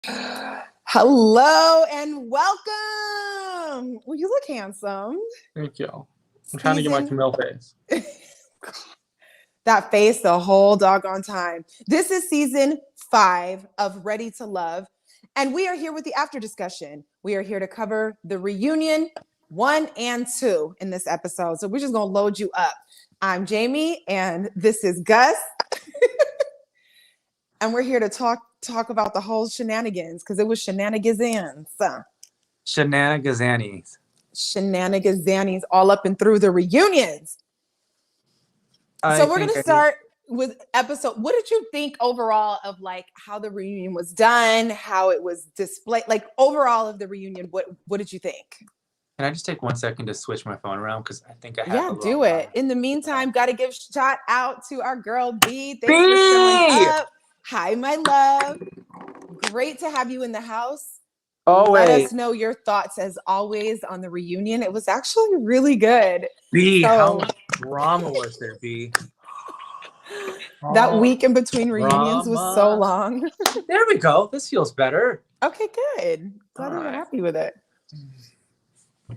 Hello and welcome. Well, you look handsome. Thank you. I'm trying to get my Camille face. That face the whole doggone time. This is season 5 of Ready to Love, and we are here with the after discussion. We are here to cover the reunion 1 and 2 in this episode. So we're just gonna load you up. I'm Jaimi, and this is Gus, and we're here to talk about the whole shenanigans because it was shenanigans. Shenanigans. Shenanigans all up and through the reunions. So we're gonna start with episode. What did you think overall of like how the reunion was done, how it was displayed, like overall of the reunion? What did you think? Can I just take 1 second to switch my phone around because I think I have. Yeah, do it. In the meantime, gotta give shout out to our girl B. Thanks B! for showing up. Hi, my love. Great to have you in the house. Always. Let us know your thoughts as always on the reunion. It was actually really good. B, how much drama was there, B? That week in between reunions was so long. There we go. This feels better. Okay, good. Glad you're happy with it.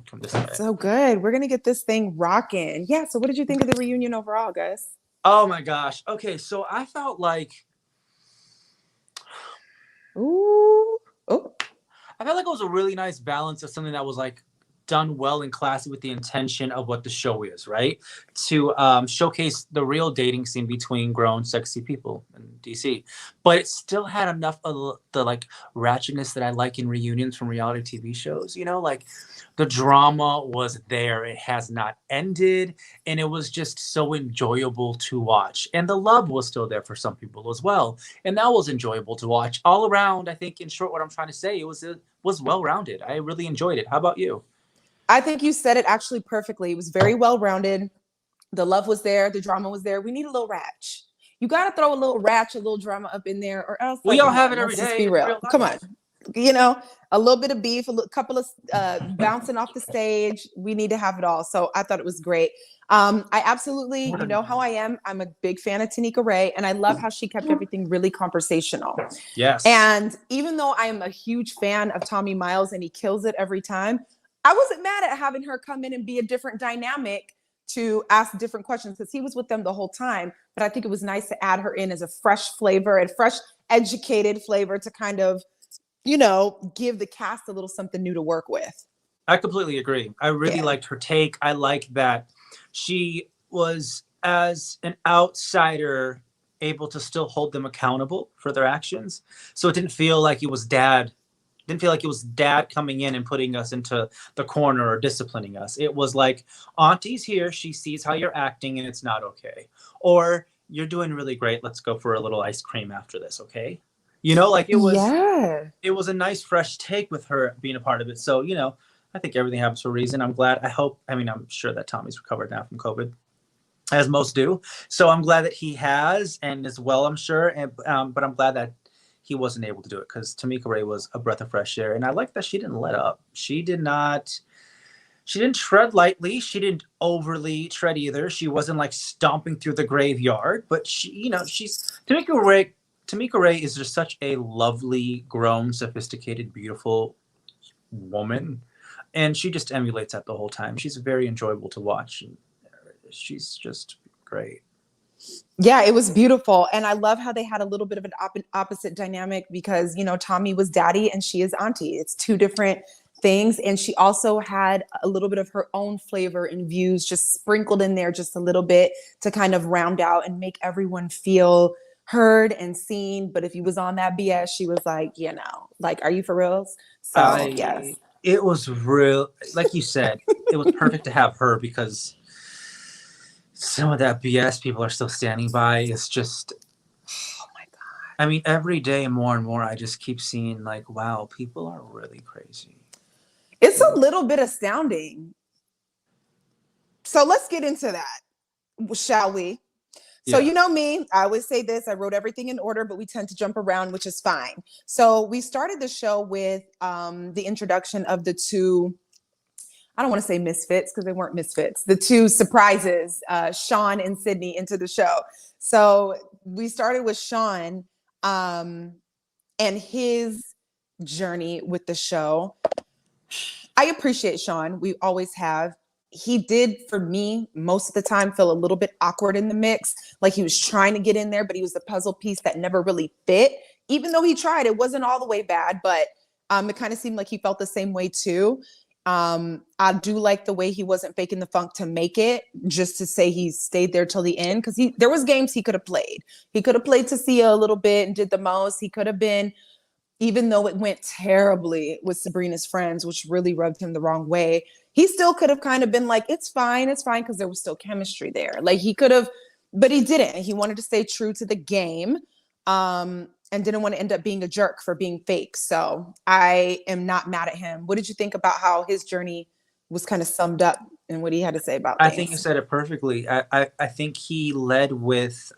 Come this way. So good. We're gonna get this thing rocking. Yeah. So, what did you think of the reunion overall, Gus? Oh my gosh. Okay, so I felt like, Ooh. Oh. I felt like it was a really nice balance of something that was like done well and classy with the intention of what the show is, right? To showcase the real dating scene between grown, sexy people in DC. But it still had enough of the like ratchetness that I like in reunions from reality TV shows. You know, like the drama was there. It has not ended. And it was just so enjoyable to watch. And the love was still there for some people as well. And that was enjoyable to watch. All around, I think, in short, what I'm trying to say, it was well-rounded. I really enjoyed it. How about you? I think you said it actually perfectly. It was very well-rounded. The love was there. The drama was there. We need a little ratch. You got to throw a little ratch, a little drama up in there, or else we all have it every day. Let's be real. Come on. You know, a little bit of beef, a couple of bouncing off the stage. We need to have it all. So I thought it was great. I absolutely, you know how I am. I'm a big fan of Tanika Ray, and I love how she kept everything really conversational. Yes. And even though I am a huge fan of Tommy Miles and he kills it every time, I wasn't mad at having her come in and be a different dynamic to ask different questions because he was with them the whole time. But I think it was nice to add her in as a fresh flavor and fresh, educated flavor to kind of, you know, give the cast a little something new to work with. I completely agree. I really liked her take. I liked that she was, as an outsider, able to still hold them accountable for their actions. So it didn't feel like it was dad coming in and putting us into the corner or disciplining us. It was like, Auntie's here. She sees how you're acting and it's not okay. Or you're doing really great. Let's go for a little ice cream after this. Okay. You know, like it was a nice fresh take with her being a part of it. So, you know, I think everything happens for a reason. I'm sure that Tommy's recovered now from COVID, as most do. So I'm glad that he has, and as well, I'm sure. And but I'm glad that he wasn't able to do it because Tanika Ray was a breath of fresh air. And I like that she didn't let up. She didn't tread lightly. She didn't overly tread either. She wasn't like stomping through the graveyard, but Tanika Ray is just such a lovely, grown, sophisticated, beautiful woman. And she just emulates that the whole time. She's very enjoyable to watch. She's just great. Yeah, it was beautiful. And I love how they had a little bit of an opposite dynamic because, you know, Tommy was daddy and she is auntie. It's two different things. And she also had a little bit of her own flavor and views just sprinkled in there just a little bit to kind of round out and make everyone feel heard and seen. But if you was on that BS, she was like, you know, like, are you for reals? So, yes. It was real. Like you said, it was perfect to have her because some of that BS people are still standing by. It's just, oh my God. I mean, every day more and more, I just keep seeing like, wow, people are really crazy. It's a little bit astounding. So let's get into that, shall we? So you know me, I always say this, I wrote everything in order, but we tend to jump around, which is fine. So we started the show with the introduction of the two, I don't want to say misfits because they weren't misfits, the two surprises, Sean and Sydney into the show. So we started with Sean and his journey with the show. I appreciate Sean. We always have. He did, for me, most of the time feel a little bit awkward in the mix. Like he was trying to get in there, but he was the puzzle piece that never really fit. Even though he tried, it wasn't all the way bad, but it kind of seemed like he felt the same way too. I do like the way he wasn't faking the funk to make it, just to say he stayed there till the end, because there was games he could have played. He could have played Tasia a little bit and did the most. He could have been, even though it went terribly with Sabrina's friends, which really rubbed him the wrong way, he still could have kind of been like, it's fine, because there was still chemistry there. Like he could have, but he didn't. He wanted to stay true to the game, and didn't want to end up being a jerk for being fake. So I am not mad at him. What did you think about how his journey was kind of summed up and what he had to say about I things? think you said it perfectly. I think he led with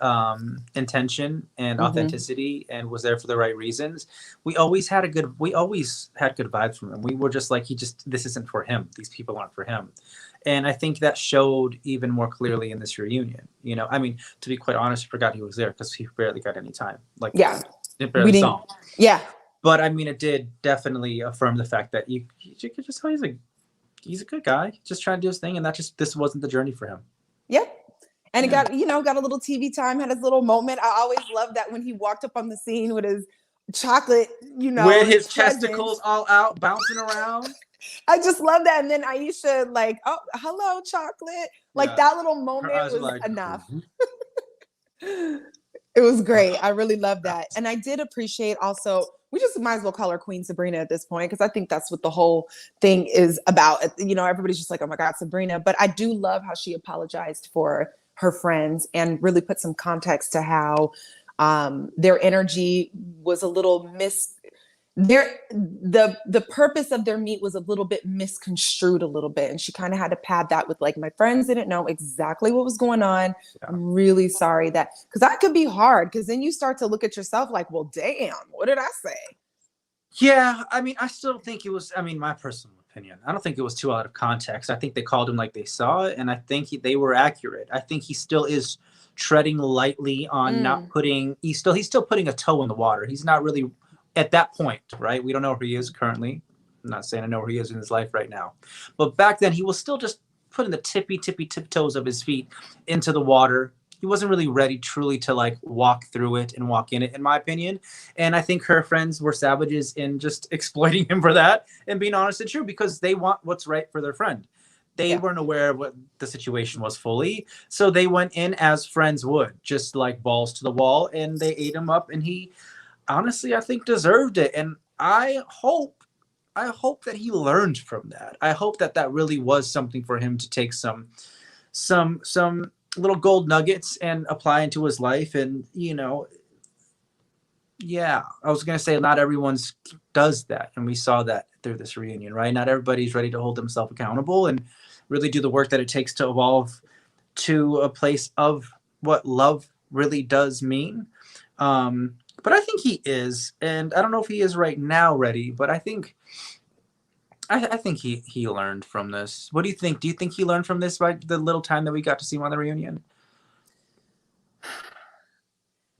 intention and authenticity and was there for the right reasons. We always had good vibes from him. We were just like, this isn't for him. These people aren't for him. And I think that showed even more clearly in this reunion. You know, I mean, to be quite honest, I forgot he was there because he barely got any time. Like, yeah, barely saw him. Yeah. But I mean, it did definitely affirm the fact that you could just tell he's a good guy, just trying to do his thing, and this wasn't the journey for him. Yep. And it got a little TV time, had his little moment. I always loved that when he walked up on the scene with his chocolate, with his testicles all out, bouncing around. I just love that. And then Aisha, like, oh, hello, chocolate. Like that little moment was like, enough. It was great. I really love that. And I did appreciate also, we just might as well call her Queen Sabrina at this point, because I think that's what the whole thing is about. Everybody's just like, oh my God, Sabrina. But I do love how she apologized for her friends and really put some context to how their energy was a little the purpose of their meet was a little bit misconstrued a little bit. And she kind of had to pad that with like, my friends didn't know exactly what was going on. Yeah. I'm really sorry because that could be hard, because then you start to look at yourself like, well, damn, what did I say? Yeah. I mean, I still think it was, my personal opinion, I don't think it was too out of context. I think they called him like they saw it. And I think they were accurate. I think he still is treading lightly on not putting, he's still putting a toe in the water. He's not really at that point, right? We don't know where he is currently. I'm not saying I know where he is in his life right now. But back then, he was still just putting the tiptoes of his feet into the water. He wasn't really ready truly to like walk through it and walk in it, in my opinion. And I think her friends were savages in just exploiting him for that and being honest and true, because they want what's right for their friend. They weren't aware of what the situation was fully. So they went in as friends would, just like balls to the wall, and they ate him up, and he honestly, I think deserved it. And I hope that he learned from that. I hope that really was something for him to take some little gold nuggets and apply into his life. And, I was going to say not everyone's does that. And we saw that through this reunion, right? Not everybody's ready to hold themselves accountable and really do the work that it takes to evolve to a place of what love really does mean. But I think he is, and I don't know if he is right now ready, but I think he learned from this. What do you think? Do you think he learned from this by the little time that we got to see him on the reunion?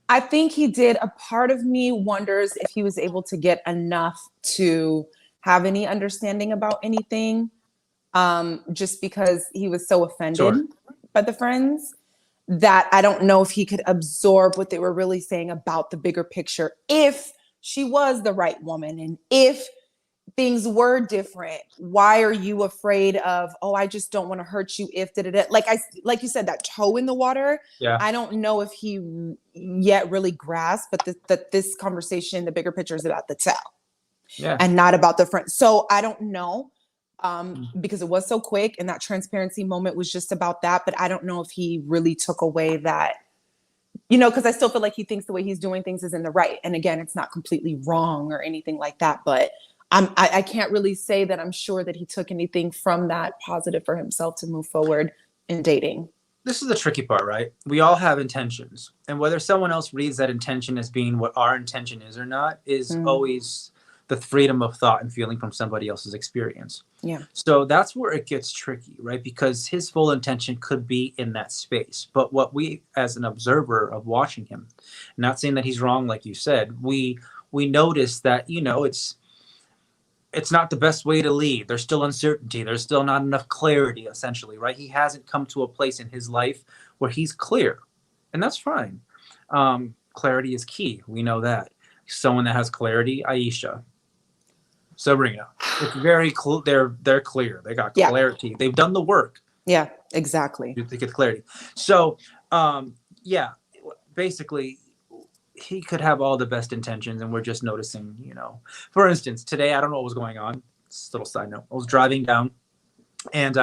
I think he did. A part of me wonders if he was able to get enough to have any understanding about anything, just because he was so offended by the friends, that I don't know if he could absorb what they were really saying about the bigger picture. If she was the right woman, and if things were different, why are you afraid of, oh, I just don't want to hurt you if like you said, that toe in the water. Yeah. I don't know if he yet really grasped, but that this conversation, the bigger picture, is about the toe. Yeah. And not about the front. So I don't know. Because it was so quick, and that transparency moment was just about that. But I don't know if he really took away that, because I still feel like he thinks the way he's doing things is in the right. And again, it's not completely wrong or anything like that. But I can't really say that I'm sure that he took anything from that positive for himself to move forward in dating. This is the tricky part, right? We all have intentions. And whether someone else reads that intention as being what our intention is or not is always the freedom of thought and feeling from somebody else's experience. Yeah. So that's where it gets tricky, right? Because his full intention could be in that space. But what we, as an observer of watching him, not saying that he's wrong, like you said, we notice that, it's not the best way to lead. There's still uncertainty. There's still not enough clarity, essentially, right? He hasn't come to a place in his life where he's clear, and that's fine. Clarity is key. We know that. Someone that has clarity, Aisha, Sabrina, it's very clear. They're clear. They got clarity. They've done the work. Yeah, exactly. To get clarity. So, yeah, basically, he could have all the best intentions, and we're just noticing, you know. For instance, today, I don't know what was going on. Just a little side note. I was driving down, and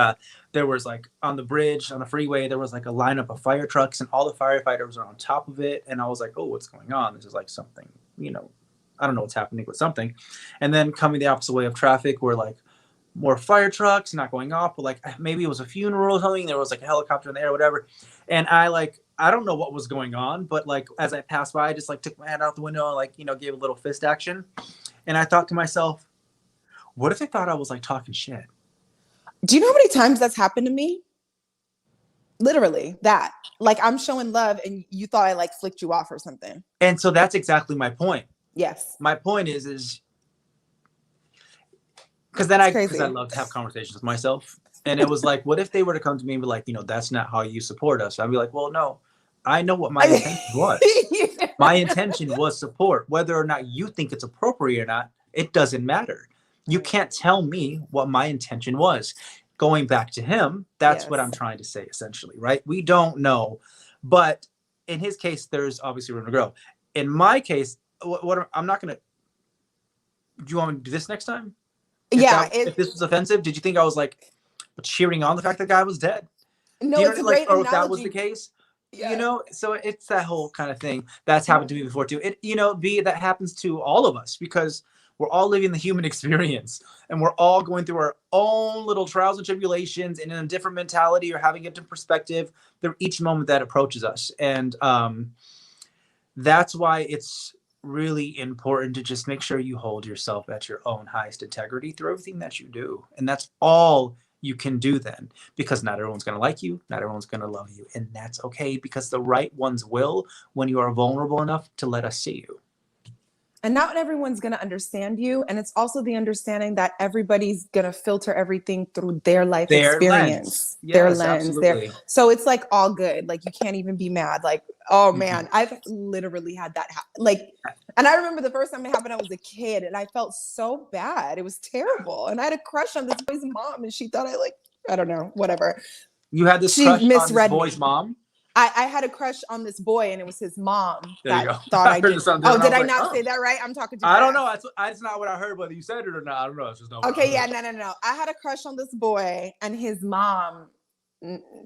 there was like on the bridge, on the freeway, there was like a lineup of fire trucks, and all the firefighters are on top of it. And I was like, oh, what's going on? This is like something, you know, I don't know what's happening with something. And then coming the opposite way of traffic, were like more fire trucks, not going off, but like maybe it was a funeral or something. There was like a helicopter in the air, whatever. And I don't know what was going on, but like as I passed by, I just like took my hand out the window and like, you know, gave a little fist action. And I thought to myself, what if they thought I was like talking shit? Do you know how many times that's happened to me? Literally that. Like I'm showing love and you thought I like flicked you off or something. And so that's exactly my point. Yes. My point is because then because I love to have conversations with myself. And it was like, what if they were to come to me and be like, you know, that's not how you support us? I'd be like, well, no, I know what my intention was. Yeah. My intention was support. Whether or not you think it's appropriate or not, it doesn't matter. You can't tell me what my intention was. Going back to him, that's what I'm trying to say, essentially, right? We don't know. But in his case, there's obviously room to grow. In my case, I'm not going to... Do you want me to do this next time? If this was offensive, did you think I was like cheering on the fact that the guy was dead? No, it's a great analogy. Or if that was the case, you know, so it's that whole kind of thing that's happened to me before too. It, you know, that happens to all of us because we're all living the human experience and we're all going through our own little trials and tribulations and in a different mentality or having a different perspective through each moment that approaches us. And that's why it's really important to just make sure you hold yourself at your own highest integrity through everything that you do. And that's all you can do then, because not everyone's going to like you, not everyone's going to love you, and that's okay, because the right ones will when you are vulnerable enough to let us see you. And not everyone's going to understand you. And it's also the understanding that everybody's going to filter everything through their life experience, their lens. So it's like all good. Like you can't even be mad. Like, oh man, I've literally had that and I remember the first time it happened, I was a kid and I felt so bad. It was terrible. And I had a crush on this boy's mom and she thought I don't know, whatever. You had this crush on this boy's mom? I had a crush on this boy and it was his mom that thought I did. Oh, did I not say that right? I'm talking to you. I don't know. That's not what I heard, whether you said it or not. I don't know. It's just not okay, yeah, no. I had a crush on this boy and his mom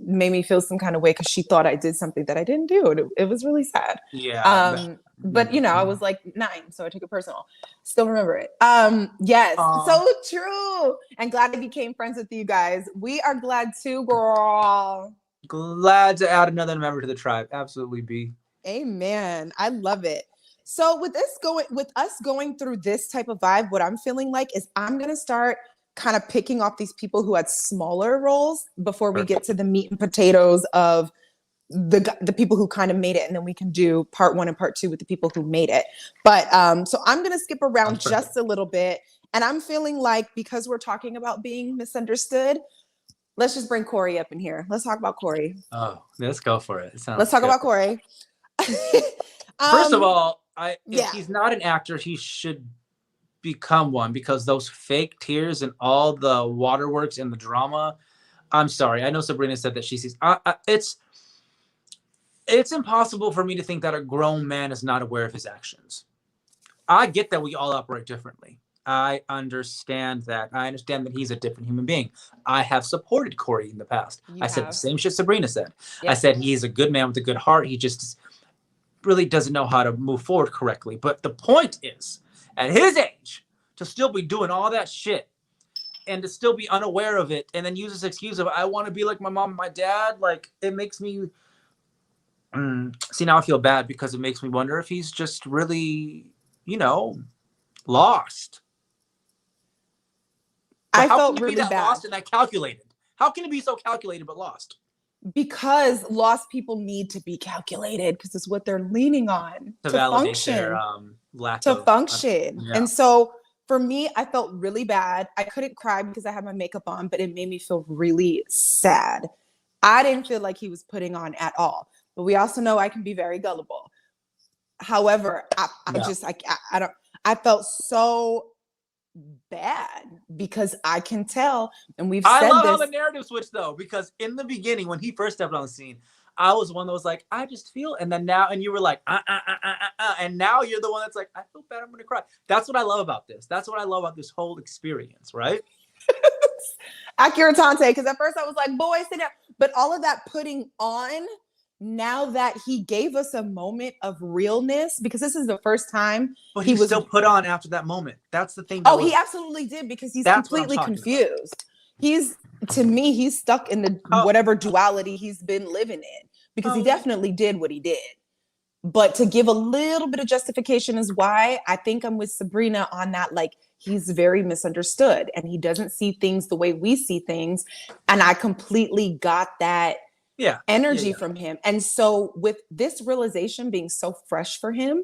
made me feel some kind of way because she thought I did something that I didn't do. It was really sad. Yeah. But you know, I was like 9, so I took it personal. Still remember it. Yes, so true. And glad I became friends with you guys. We are glad too, girl. Glad to add another member to the tribe. Absolutely, B. Amen. I love it. So with us going through this type of vibe, what I'm feeling like is I'm gonna start kind of picking off these people who had smaller roles before we get to the meat and potatoes of the people who kind of made it, and then we can do part 1 and part 2 with the people who made it. But so I'm gonna skip around just a little bit, and I'm feeling like because we're talking about being misunderstood, let's just bring Corey up in here. Let's talk about Corey. Oh, let's go for it. Let's talk about Corey. First of all, if he's not an actor, he should become one, because those fake tears and all the waterworks and the drama. I'm sorry. I know Sabrina said that she sees. It's impossible for me to think that a grown man is not aware of his actions. I get that we all operate differently. I understand that. I understand that he's a different human being. I have supported Corey in the past. Said the same shit Sabrina said. Yep. I said he's a good man with a good heart. He just really doesn't know how to move forward correctly. But the point is, at his age, to still be doing all that shit and to still be unaware of it and then use this excuse of, I want to be like my mom and my dad, like, it makes me... See, now I feel bad because it makes me wonder if he's just really, lost. But I felt really bad. Lost and that calculated. How can it be so calculated but lost? Because lost people need to be calculated because it's what they're leaning on to validate function. Their lack of function. And so For me, I felt really bad. I couldn't cry because I had my makeup on, but it made me feel really sad. I didn't feel like he was putting on at all. But we also know I can be very gullible. However, Yeah. I don't, I felt so bad because I can tell, and we've I said love how this. the narrative switched though, because in the beginning when he first stepped on the scene, I was one that was like, I just feel, and then now, and you were like, and now you're the one that's like, I feel bad, I'm gonna cry. That's what I love about this. That's what I love about this whole experience, right? Accurate, Tante, because at first I was like, boy, sit down. But all of that putting on, now that he gave us a moment of realness, because this is the first time But he he was. still put on after that moment. That's the thing. Oh, he absolutely did, because he's That's what I'm completely talking about. confused. He's, to me, he's stuck in the How, whatever duality he's been living in, because he how is definitely did what he did. But to give a little bit of justification is why I think I'm with Sabrina on that. Like, he's very misunderstood and he doesn't see things the way we see things. And I completely got that energy from him. And so with this realization being so fresh for him,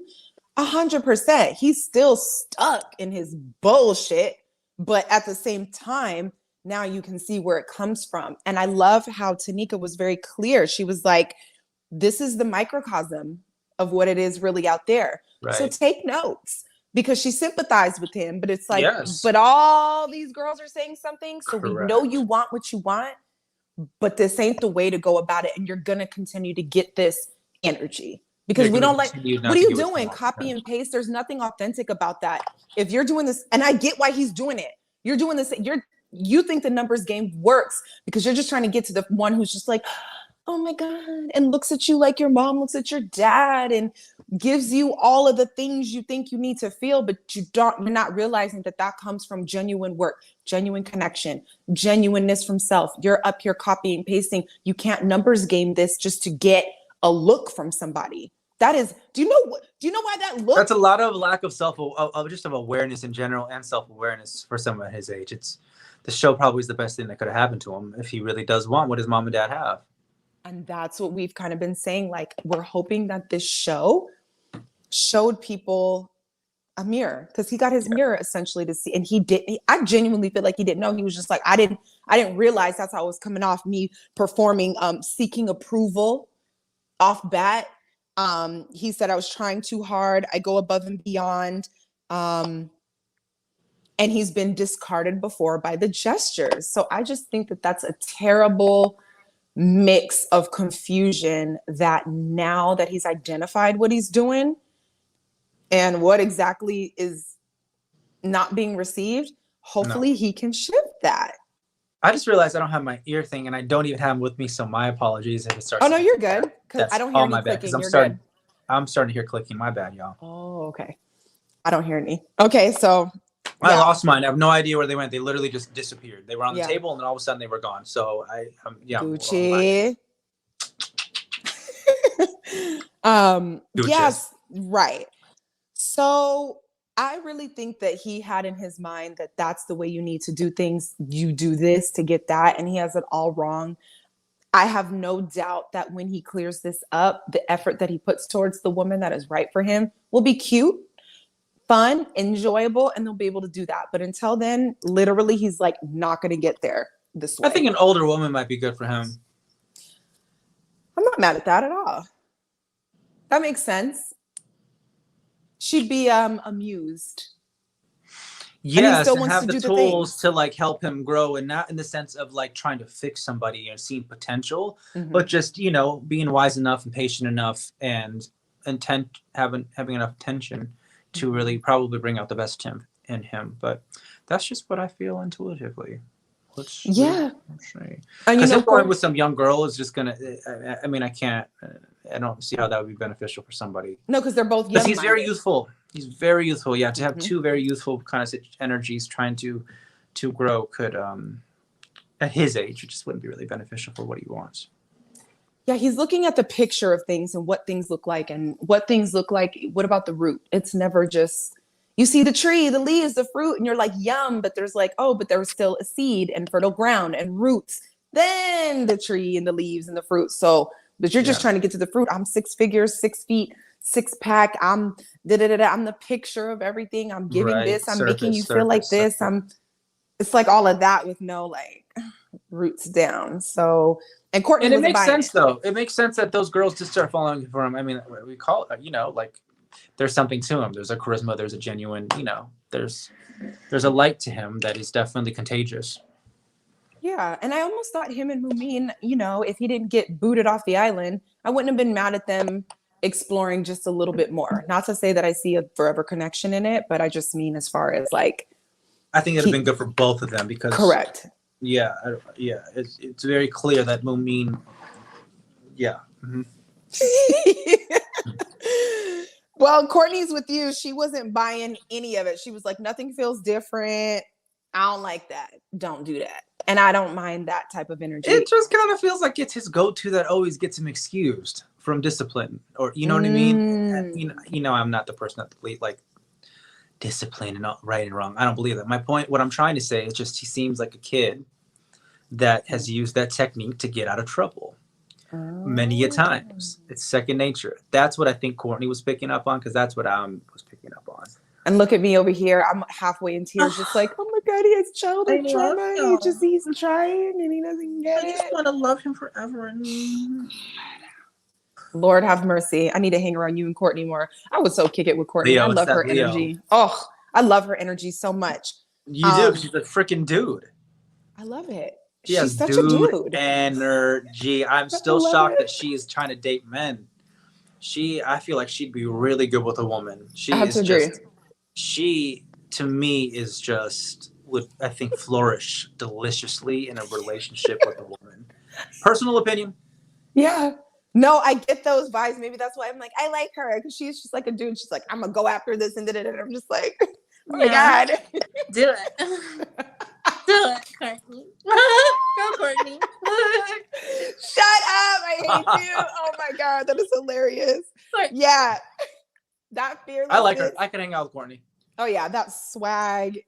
100%, he's still stuck in his bullshit. But at the same time, now you can see where it comes from. And I love how Tanika was very clear. She was like, this is the microcosm of what it is really out there. Right. So take notes, because she sympathized with him, but it's like, Yes. but all these girls are saying something. So Correct. we know you want what you want, but this ain't the way to go about it. And you're going to continue to get this energy, because we don't like, what are you doing? Copy and paste. There's nothing authentic about that. If you're doing this, and I get why he's doing it. You're doing this. You think the numbers game works because you're just trying to get to the one who's just like, oh my God, and looks at you like your mom looks at your dad and gives you all of the things you think you need to feel, but you're not realizing that that comes from genuine work, genuine connection, genuineness from self. You're up here copying, pasting. You can't numbers game this just to get a look from somebody. That is, do you know why that look? That's a lot of lack of just of awareness in general, and self-awareness for someone at his age. It's, the show probably is the best thing that could have happened to him if he really does want what his mom and dad have. And that's what we've kind of been saying. Like, we're hoping that this show showed people a mirror, because he got his mirror essentially to see. And I genuinely feel like he didn't know. He was just like, I didn't realize that's how it was coming off, me performing, seeking approval off bat. He said I was trying too hard. I go above and beyond. And he's been discarded before by the gestures. So I just think that that's a terrible mix of confusion, that now that he's identified what he's doing and what exactly is not being received, hopefully he can shift that. I just realized I don't have my ear thing, and I don't even have them with me, so my apologies if it starts. Oh no, you're good, because I don't hear any clicking. I'm starting to hear clicking. My bad, y'all. Oh, okay. I don't hear any. Okay, so I lost mine. I have no idea where they went. They literally just disappeared. They were on the table, and then all of a sudden they were gone. So Gucci. Yes, right. So I really think that he had in his mind that that's the way you need to do things. You do this to get that, and he has it all wrong. I have no doubt that when he clears this up, the effort that he puts towards the woman that is right for him will be cute, fun, enjoyable, and they'll be able to do that. But until then, literally, he's like not going to get there this way. I think an older woman might be good for him. I'm not mad at that at all. That makes sense. She'd be amused. Yes, and have the tools to like help him grow, and not in the sense of like trying to fix somebody and seeing potential, but just, you know, being wise enough and patient enough and having enough attention to really probably bring out the best in him. But that's just what I feel intuitively. Because going with some young girl is just gonna. I mean, I don't see how that would be beneficial for somebody. No, because they're both young. Because he's very youthful. He's very youthful. Yeah, to have two very youthful kind of energies trying to grow could, at his age, it just wouldn't be really beneficial for what he wants. Yeah, he's looking at the picture of things and what things look like, and what things look like. What about the root? It's never just, you see the tree, the leaves, the fruit, and you're like, yum, but there's like, oh, but there was still a seed and fertile ground and roots, then the tree and the leaves and the fruit. So, but you're just trying to get to the fruit. I'm 6 figures, 6 feet, six-pack. I'm I'm the picture of everything. I'm giving Right. this. I'm making you Surface, feel like surface, this. surface. It's like all of that with no like roots down. So, and Courtney And it wasn't makes buying sense, it. though. It makes sense that those girls just start following for him. I mean, we call it, like there's something to him. There's a charisma. There's a genuine, there's a light to him that is definitely contagious. Yeah, and I almost thought him and Mumin, if he didn't get booted off the island, I wouldn't have been mad at them exploring just a little bit more. Not to say that I see a forever connection in it, but I just mean as far as like I think it'd have been good for both of them because, correct. yeah, it's very clear that Mumin, yeah. Mm-hmm. Well, Courtney's with you. She wasn't buying any of it. She was like, nothing feels different. I don't like that. Don't do that. And I don't mind that type of energy. It just kind of feels like it's his go-to that always gets him excused from discipline, or you know what I mean. I'm not the person that believe like discipline and right and wrong. I don't believe that. My point, what I'm trying to say, is just he seems like a kid that has used that technique to get out of trouble many a times. It's second nature. That's what I think Courtney was picking up on, because that's what I was picking up on. And look at me over here. I'm halfway in tears, just like, oh my God, he has childhood trauma. He's trying and he doesn't get it. I just want to love him forever. And Lord have mercy. I need to hang around you and Courtney more. I would so kick it with Courtney. I love her energy. Oh, I love her energy so much. You do. She's a freaking dude. I love it. She's such a dude. Energy. I'm still shocked that she is trying to date men. I feel like she'd be really good with a woman. She to me is just would, I think, flourish deliciously in a relationship with a woman. Personal opinion. Yeah. No, I get those vibes. Maybe that's why I'm like, I like her, because she's just like a dude. She's like, I'm gonna go after this and I'm just like, oh my God. Do it. Do it, Courtney. Go, Courtney. Shut up. I hate you. Oh my God. That is hilarious. Yeah. That fearlessness. I like her. I can hang out with Courtney. Oh yeah, that swag.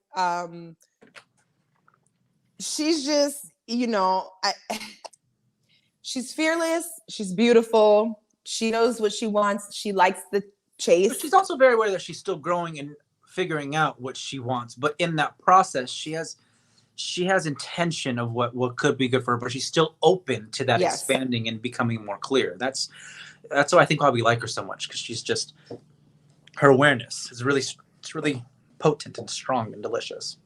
She's just, she's fearless. She's beautiful. She knows what she wants. She likes the chase. But she's also very aware that she's still growing and figuring out what she wants. But in that process, she has intention of what could be good for her, but she's still open to that expanding and becoming more clear. That's why I think why we like her so much, because she's just, her awareness is really potent and strong and delicious.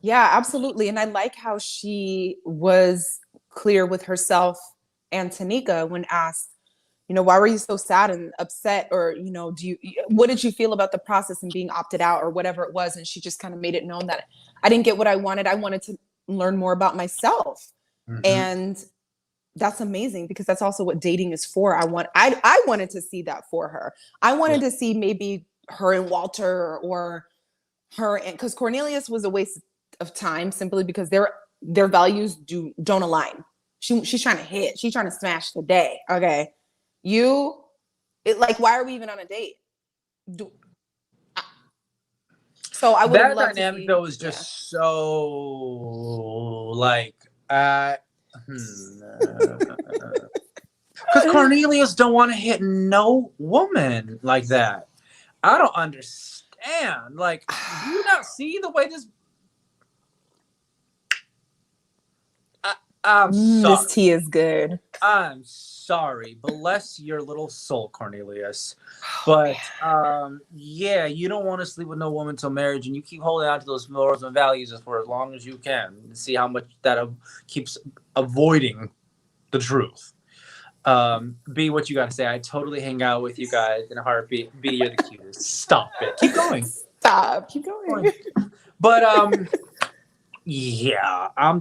Yeah, absolutely. And I like how she was clear with herself and Tanika when asked, why were you so sad and upset? Or, what did you feel about the process and being opted out or whatever it was? And she just kind of made it known that I didn't get what I wanted. I wanted to learn more about myself. Mm-hmm. And that's amazing, because that's also what dating is for. I wanted to see that for her. I wanted to see maybe her and Walter, or her and, because Cornelius was a waste of time simply because their values don't align. She's trying to hit. She's trying to smash the day. Okay. Why are we even on a date? So I would that love dynamic to see, though is just so like because Cornelius don't want to hit no woman like that. I don't understand. Like, do you not see the way this? I'm sorry. This tea is good. I'm sorry. Bless your little soul, Cornelius. But you don't want to sleep with no woman till marriage, and you keep holding on to those morals and values for as long as you can. See how much that keeps avoiding the truth. B, what you got to say? I totally hang out with you guys in a heartbeat. B, you're the cutest. Stop it. Keep going. Stop. Keep going. But yeah, I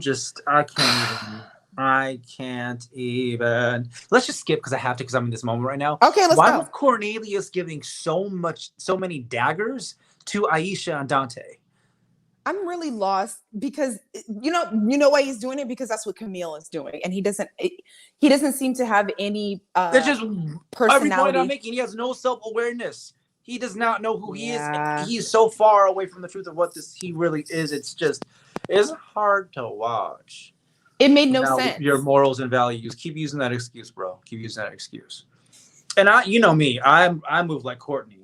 can't even. Let's just skip, because I have to, because I'm in this moment right now. Okay, let's go. Why was Cornelius giving so many daggers to Aisha and Dante? I'm really lost, because you know why he's doing it, because that's what Camille is doing, and he doesn't seem to have any That's just personality. Every point I'm making, he has no self-awareness. He does not know who he is. He's so far away from the truth of what he really is. It's hard to watch. It made no sense. Your morals and values. Keep using that excuse, bro. Keep using that excuse. And you know me, I move like Courtney.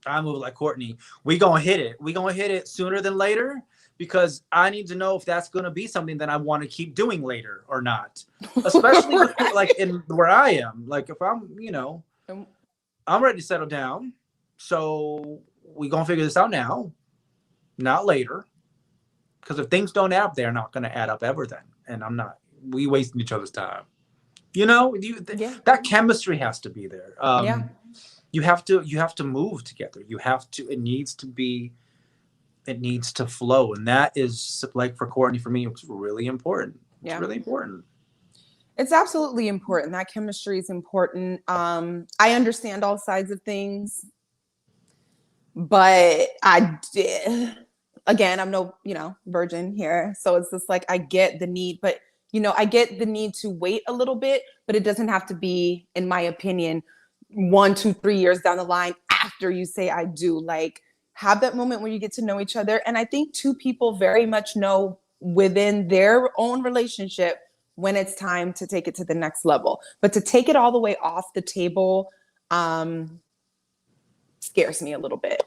I move like Courtney. We gonna hit it. We gonna hit it sooner than later because I need to know if that's gonna be something that I want to keep doing later or not. Especially with, like in where I am. Like if I'm, I'm ready to settle down. So we gonna figure this out now, not later. Because if things don't add up, they're not gonna add up ever then. And we wasting each other's time. That chemistry has to be there. You have to move together. It needs to flow. And that is, like, for Courtney, for me, it's really important. It's really important. It's absolutely important. That chemistry is important. I understand all sides of things, but again, I'm no, virgin here. So it's just like, I get the need, but I get the need to wait a little bit, but it doesn't have to be, in my opinion, 1, 2, 3 years down the line after you say I do. Like, have that moment where you get to know each other. And I think two people very much know within their own relationship when it's time to take it to the next level. But to take it all the way off the table scares me a little bit.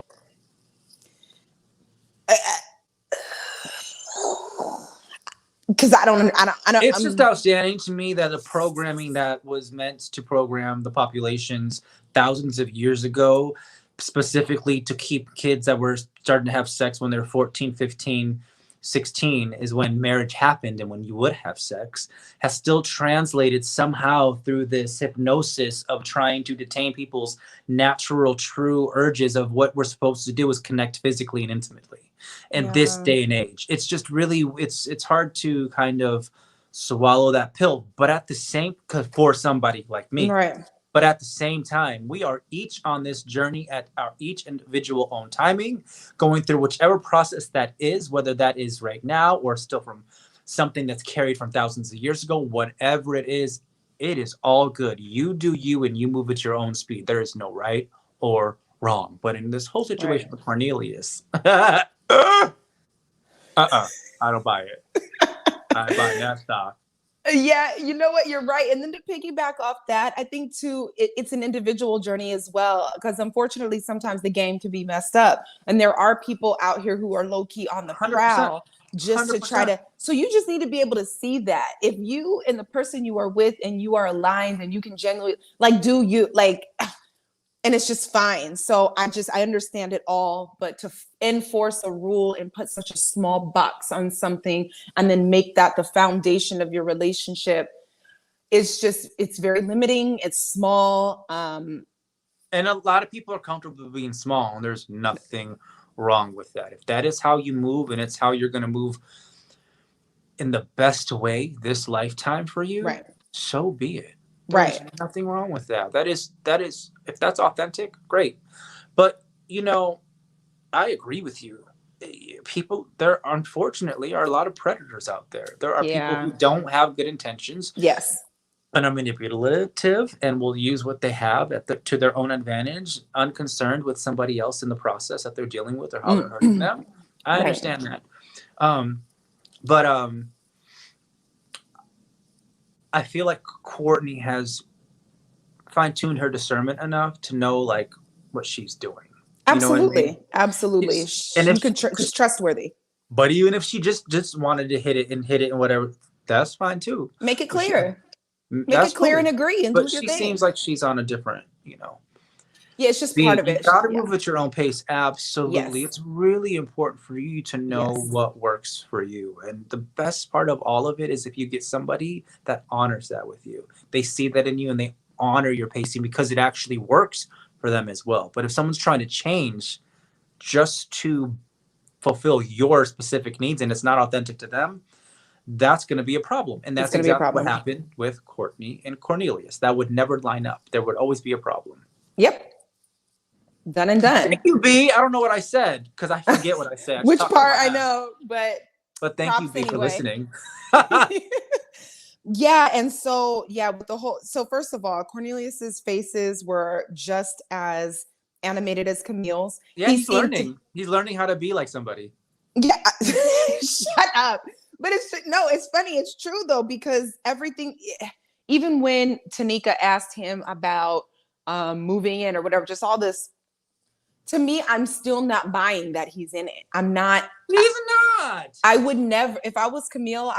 Because I don't. It's just outstanding to me that the programming that was meant to program the populations thousands of years ago, specifically to keep kids that were starting to have sex when they're 14, 15, 16 is when marriage happened and when you would have sex, has still translated somehow through this hypnosis of trying to detain people's natural, true urges of what we're supposed to do is connect physically and intimately. In this day and age, it's just really, it's hard to kind of swallow that pill, but at the same, for somebody like me, right. But at the same time, we are each on this journey at our each individual own timing, going through whichever process that is, whether that is right now or still from something that's carried from thousands of years ago, whatever it is all good. You do you and you move at your own speed. There is no right or wrong. But in this whole situation with Cornelius, I don't buy it. I buy that stock. Yeah, you know what? You're right. And then to piggyback off that, I think too, it's an individual journey as well, because unfortunately, sometimes the game can be messed up. And there are people out here who are low key on the prowl just 100%. To try to. So you just need to be able to see that if you and the person you are with and you are aligned and you can genuinely do you and it's just fine. So I understand it all, but to enforce a rule and put such a small box on something and then make that the foundation of your relationship, it's very limiting. It's small. And a lot of people are comfortable being small, and there's nothing wrong with that. If that is how you move and it's how you're going to move in the best way this lifetime for you, right? So be it. There's nothing wrong with that. That is, if that's authentic, great. But, I agree with you. People, there unfortunately are a lot of predators out there. There are people who don't have good intentions. Yes. And are manipulative and will use what they have to their own advantage, unconcerned with somebody else in the process that they're dealing with or how they're hurting them. I understand that. But I feel like Courtney has fine-tuned her discernment enough to know what she's doing. Absolutely. You know what I mean? Absolutely. She's trustworthy. But even if she just wanted to hit it and whatever, that's fine too. Make it clear. Make it clear and agree and do your thing. But she seems like she's on a different, Yeah, it's just part of it. You got to move at your own pace. Absolutely. Yes. It's really important for you to know what works for you. And the best part of all of it is if you get somebody that honors that with you. They see that in you and they honor your pacing because it actually works for them as well. But if someone's trying to change just to fulfill your specific needs and it's not authentic to them, that's going to be a problem. And that's exactly what happened with Courtney and Cornelius. That would never line up. There would always be a problem. Yep. Done and done. Thank you, B. I don't know what I said because I forget what I said. Which part I know, but thank you, B, for listening. Yeah, and so with the whole. So first of all, Cornelius's faces were just as animated as Camille's. Yeah, he's learning. He's learning how to be like somebody. Yeah, shut up. But it's funny. It's true though, because everything. Even when Tanika asked him about moving in or whatever, just all this. To me, I'm still not buying that he's in it. I'm not. He's not. I would never, if I was Camille,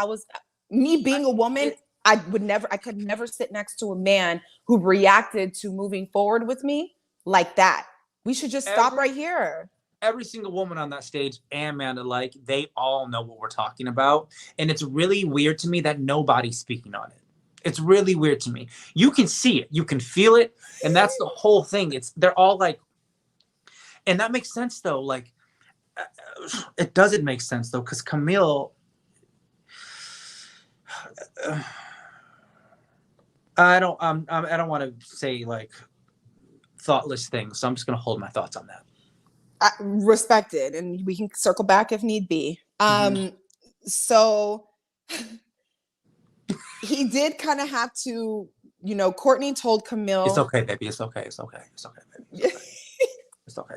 me being a woman, I could never sit next to a man who reacted to moving forward with me like that. We should just stop right here. Every single woman on that stage and man alike, they all know what we're talking about. And it's really weird to me that nobody's speaking on it. It's really weird to me. You can see it, you can feel it, and that's the whole thing. They're all like, and that makes sense though. Like, it doesn't make sense though, because Camille, I don't want to say like thoughtless things, so I'm just gonna hold my thoughts on that. Respected, and we can circle back if need be. So he did kind of have to, Courtney told Camille, it's okay, baby. It's okay, baby. It's okay, baby. It's okay, baby. It's okay,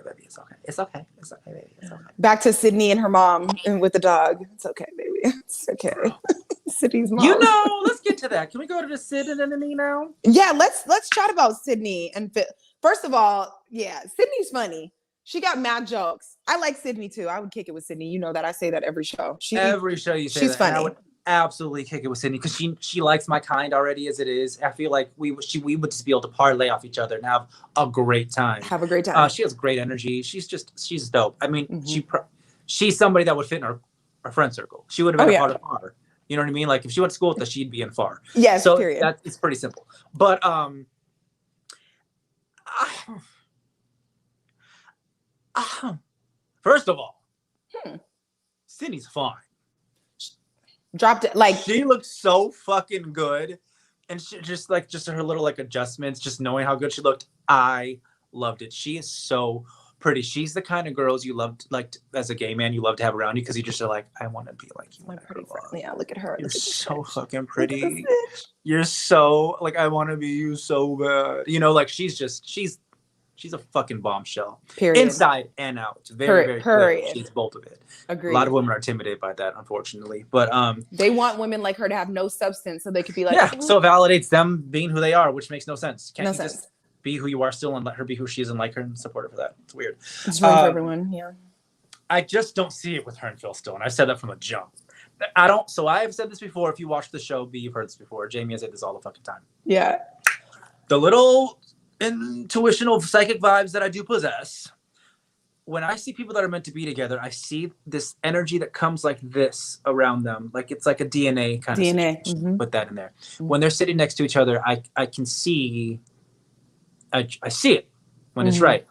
baby. It's okay. Back to Sydney and her mom and with the dog. It's okay, baby. It's okay. Sydney's mom. Let's get to that. Can we go to the Sid and Sydney now? Yeah, let's chat about Sydney. And first of all, yeah, Sydney's funny. She got mad jokes. I like Sydney too. I would kick it with Sydney. You know that I say that every show. Every show you say she's that. funny. I would absolutely kick it with Sydney because she likes my kind already as it is. I feel like we would just be able to parlay off each other and have a great time. She has great energy. She's dope. I mean, she's somebody that would fit in our friend circle. She would have been a part of FAR. You know what I mean? Like if she went to school with us, she'd be in FAR. Yes. So period. it's pretty simple. But first of all, Sydney's fine. Dropped it like she looked so fucking good, and she just her little like adjustments, just knowing how good she looked. I loved it. She is so pretty. She's the kind of girls you love, like as a gay man, you love to have around you because you just are like, I want to be like you. My pretty friend. Yeah, look at her. You're so fucking pretty. You're so like I want to be you so bad. Like she's a fucking bombshell. Period. Inside and out. It's very clear. She's both of it. Agreed. A lot of women are intimidated by that, unfortunately. But they want women like her to have no substance so they could be like, so it validates them being who they are, which makes no sense. Can't you sense. Just be who you are still and let her be who she is and like her and support her for that? It's weird. It's room for everyone, yeah. I just don't see it with her and Phil still, and I've said that from the jump. I don't. So I have said this before. If you watch the show, you've heard this before. Jaimi has said this all the fucking time. Yeah. The little intuitional psychic vibes that I do possess, when I see people that are meant to be together, I see this energy that comes like this around them. Like it's like a DNA kind of situation. Put that in there. When they're sitting next to each other, I can see, I see it when it's right.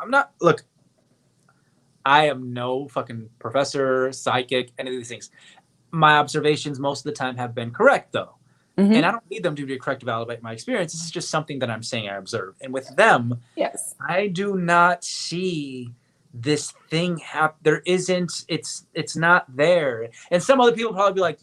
I am no fucking professor, psychic, any of these things. My observations most of the time have been correct though. And I don't need them to be correct to validate my experience. This is just something that I'm saying I observe. And with them, yes, I do not see this thing happen. There isn't, it's not there. And some other people probably be like,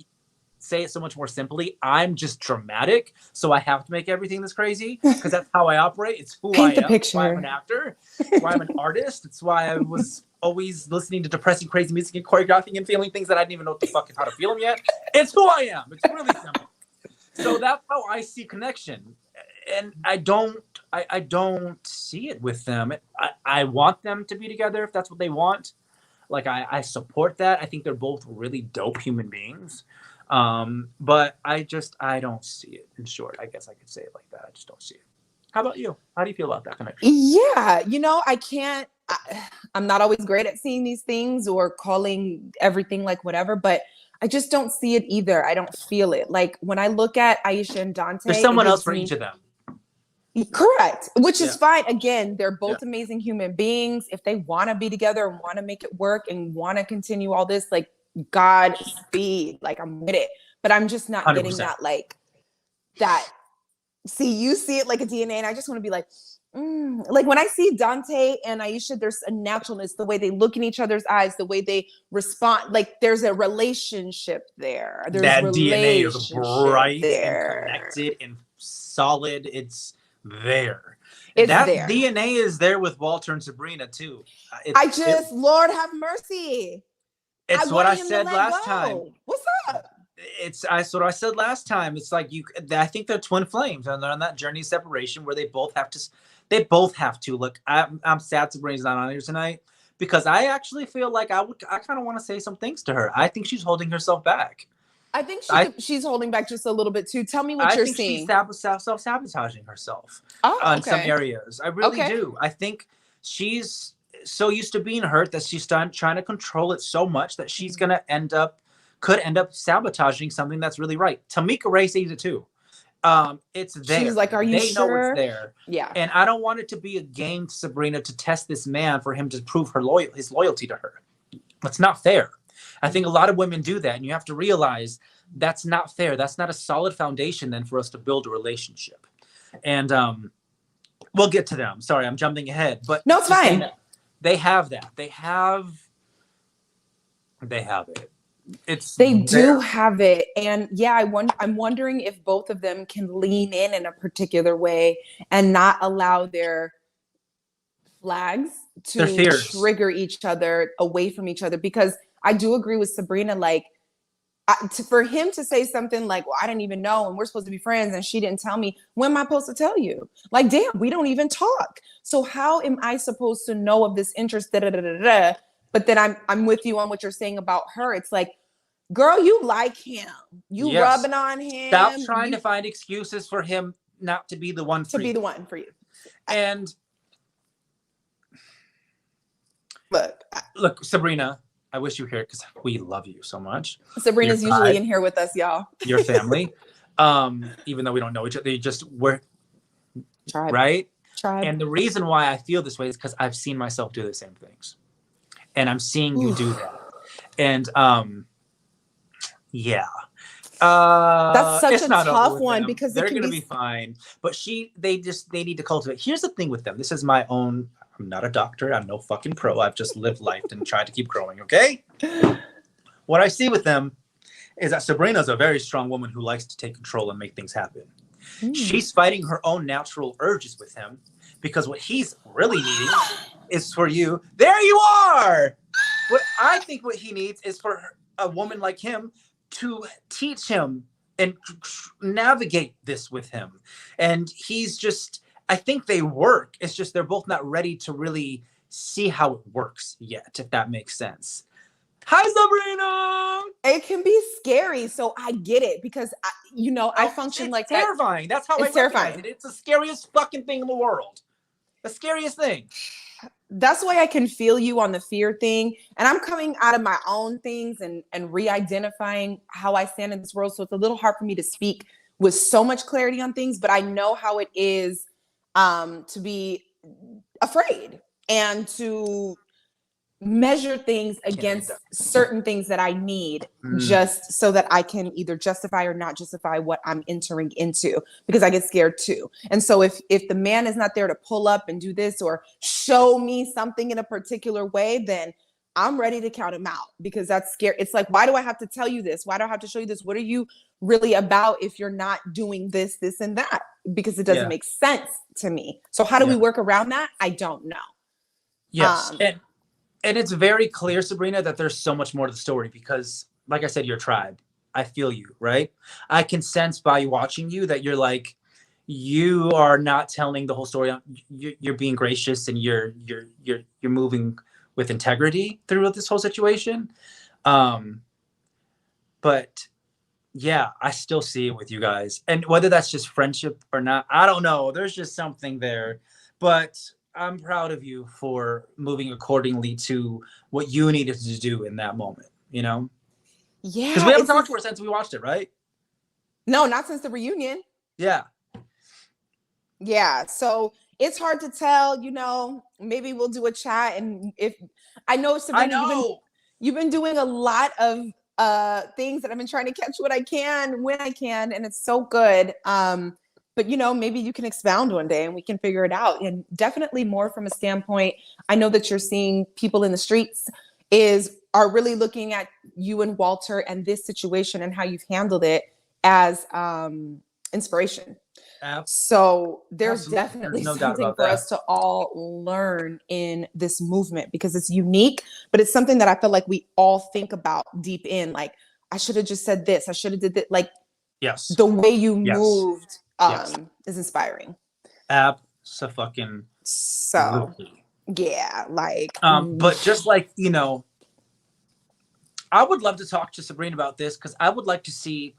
say it so much more simply. I'm just dramatic, so I have to make everything this crazy because that's how I operate. It's who I am. It's why I'm an actor. It's why I'm an artist. It's why I was always listening to depressing, crazy music and choreographing and feeling things that I didn't even know what the fuck how to feel them yet. It's who I am. It's really simple. So that's how I see connection, and I don't see it with them. I want them to be together if that's what they want. Like I support that. I think they're both really dope human beings. But I don't see it. In short, I guess I could say it like that. I just don't see it. How about you? How do you feel about that connection? Yeah, I'm not always great at seeing these things or calling everything like whatever, but I just don't see it either. I don't feel it. Like when I look at Aisha and Dante, there's someone else for each of them. Correct. Which is fine. Again, they're both amazing human beings. If they want to be together and want to make it work and want to continue all this, like Godspeed, like I'm with it. But I'm just not 100%. getting that, like that. See, you see it like a DNA, and I just want to be like, like when I see Dante and Aisha, there's a naturalness, the way they look in each other's eyes, the way they respond. Like there's a relationship there. There's that DNA is bright and connected and solid. It's there. That there. DNA is there with Walter and Sabrina too. Lord have mercy. It's what I said last time. What's up? It's what I said last time. It's like I think they're twin flames and they're on that journey of separation where they both have to They both have to. Look, I'm sad Sabrina's not on here tonight because I actually feel like I kind of want to say some things to her. I think she's holding herself back. I think I she's holding back just a little bit too. Tell me what I you're think she's seeing. self-sabotaging herself Oh, in some okay. areas. I really Okay. do. I think she's so used to being hurt that she's trying to control it so much that she's gonna could end up sabotaging something that's really right. Tamika Ray sees it too. It's there. She's like, "Are you They know it's sure?" there. Yeah. And I don't want it to be a game to Sabrina to test this man for him to prove his loyalty to her. That's not fair. I think a lot of women do that, and you have to realize that's not fair. That's not a solid foundation then for us to build a relationship. And we'll get to them. Sorry, I'm jumping ahead, but No, it's fine. They have that. They have it. They there. do have it. And yeah, I'm wondering if both of them can lean in a particular way and not allow their flags Their to fears. trigger each other away from each other. Because I do agree with Sabrina, like, for him to say something like, well, I didn't even know, and we're supposed to be friends, and she didn't tell me. When am I supposed to tell you? Like, damn, we don't even talk. So how am I supposed to know of this interest? Da, da, da, da, da. But then I'm with you on what you're saying about her. It's like, girl, you like him. You Yes. rubbing on him. Stop trying to find excuses for him not to be the one for to you. be the one for you. And look, Sabrina, I wish you were here because we love you so much. Sabrina's usually in here with us, y'all. Your family. Even though we don't know each other, we're Tribe. right. Tribe. And the reason why I feel this way is because I've seen myself do the same things. And I'm seeing you do that. And yeah. That's such a tough one them. because they're going to be fine. But they need to cultivate. Here's the thing with them. This is my own. I'm not a doctor. I'm no fucking pro. I've just lived life and tried to keep growing. Okay. What I see with them is that Sabrina's a very strong woman who likes to take control and make things happen. She's fighting her own natural urges with him because what he's really needing is for you. There you are. What I think what he needs is for a woman like him to teach him and navigate this with him. And he's just, I think they work. It's just they're both not ready to really see how it works yet, if that makes sense. Hi, Sabrina. It can be scary, so I get it because I function like that. Terrifying. That's how it's terrifying. It's the scariest fucking thing in the world. The scariest thing. That's why I can feel you on the fear thing. And I'm coming out of my own things and re-identifying how I stand in this world. So it's a little hard for me to speak with so much clarity on things, but I know how it is to be afraid and to measure things against certain things that I need just so that I can either justify or not justify what I'm entering into, because I get scared too. And so if the man is not there to pull up and do this or show me something in a particular way, then I'm ready to count him out because that's scary. It's like, why do I have to tell you this? Why do I have to show you this? What are you really about if you're not doing this, this, and that? Because it doesn't make sense to me. So how do we work around that? I don't know. Yes. And it's very clear, Sabrina, that there's so much more to the story because, like I said, your tribe. I feel you, right? I can sense by watching you that you're like, you are not telling the whole story. You're being gracious and you're moving with integrity through this whole situation. But yeah, I still see it with you guys. And whether that's just friendship or not, I don't know. There's just something there. But I'm proud of you for moving accordingly to what you needed to do in that moment, you know? Yeah. Because we haven't talked to her since we watched it, right? No, not since the reunion. Yeah. Yeah. So it's hard to tell, maybe we'll do a chat. And if I know, Sabrina, you've been doing a lot of things that I've been trying to catch what I can when I can. And it's so good. But, maybe you can expound one day and we can figure it out. And definitely more from a standpoint, I know that you're seeing people in the streets are really looking at you and Walter and this situation and how you've handled it as inspiration. So there's definitely something for us to all learn in this movement because it's unique, but it's something that I feel like we all think about deep in. Like, I should have just said this. I should have did that. Like, yes, the way you moved is inspiring. Absolutely. fucking So yeah, like but just like, you know, I would love to talk to Sabrina about this because I would like to see,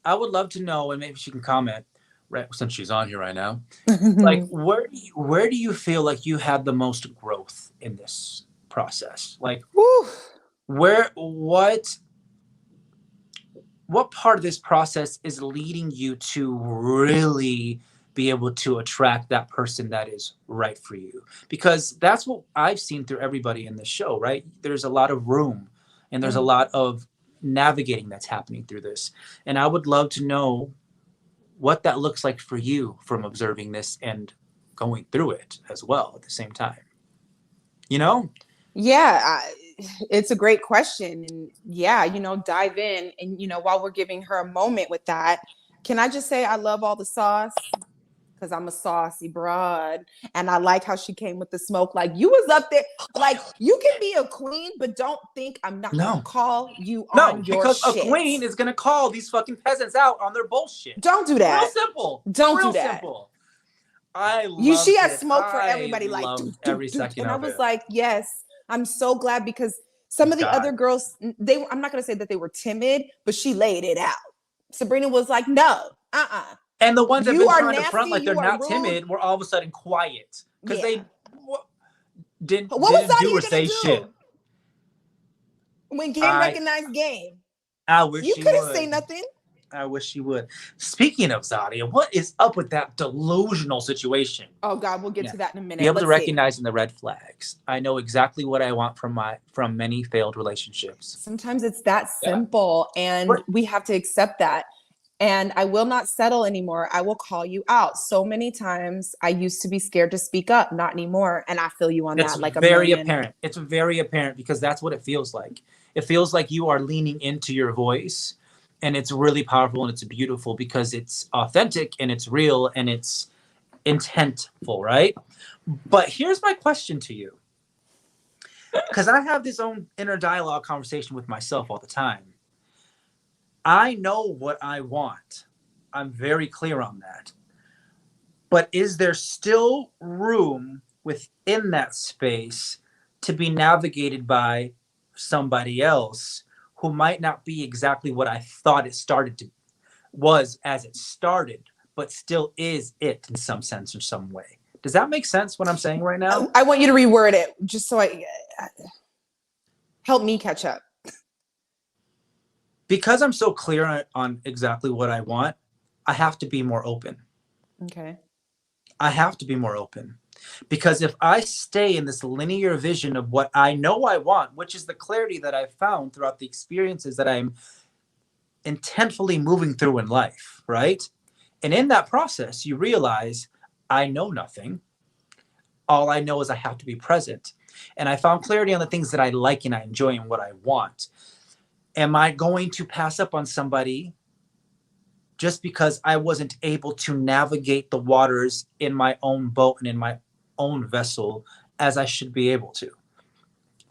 I would love to know, and maybe she can comment right since she's on here right now. Like, where do you feel like you had the most growth in this process? Like, whew. What part of this process is leading you to really be able to attract that person that is right for you? Because that's what I've seen through everybody in the show, right? There's a lot of room and there's a lot of navigating that's happening through this. And I would love to know what that looks like for you from observing this and going through it as well at the same time. You know? Yeah, it's a great question. And yeah, you know, dive in. And, you know, while we're giving her a moment with that, can I just say I love all the sauce? Because I'm a saucy broad. And I like how she came with the smoke. Like, you was up there. Like, you can be a queen, but don't think I'm not going to call you on your because shit. a queen is going to call these fucking peasants out on their bullshit. Don't do that. Real simple. Don't Real do that. simple. I love She had smoke for everybody. Like, every second and of I was it. like, yes, I'm so glad because some of the other girls, I'm not going to say that they were timid, but she laid it out. Sabrina was like, no, And the ones that have been trying to front like they're not rude. Timid were all of a sudden quiet because they didn't do or say shit. When game recognized game, I wish you couldn't say nothing. I wish she would. Speaking of Zadia, what is up with that delusional situation? Oh God, we'll get to that in a minute. Be able to recognize the red flags. I know exactly what I want from many failed relationships. Sometimes it's that simple, and we have to accept that. And I will not settle anymore. I will call you out. So many times I used to be scared to speak up, not anymore. And I feel you on that. Like very apparent. It's very apparent because that's what it feels like. It feels like you are leaning into your voice, and it's really powerful and it's beautiful because it's authentic and it's real and it's intentful, right? But here's my question to you. Because I have this own inner dialogue conversation with myself all the time. I know what I want. I'm very clear on that. But is there still room within that space to be navigated by somebody else who might not be exactly what I thought it was as it started, but still is it in some sense or some way? Does that make sense what I'm saying right now? I want you to reword it just so help me catch up. Because I'm so clear on exactly what I want, I have to be more open. Okay. I have to be more open. Because if I stay in this linear vision of what I know I want, which is the clarity that I've found throughout the experiences that I'm intentfully moving through in life, right? And in that process, you realize I know nothing. All I know is I have to be present. And I found clarity on the things that I like and I enjoy and what I want. Am I going to pass up on somebody just because I wasn't able to navigate the waters in my own boat and in my own vessel as I should be able to?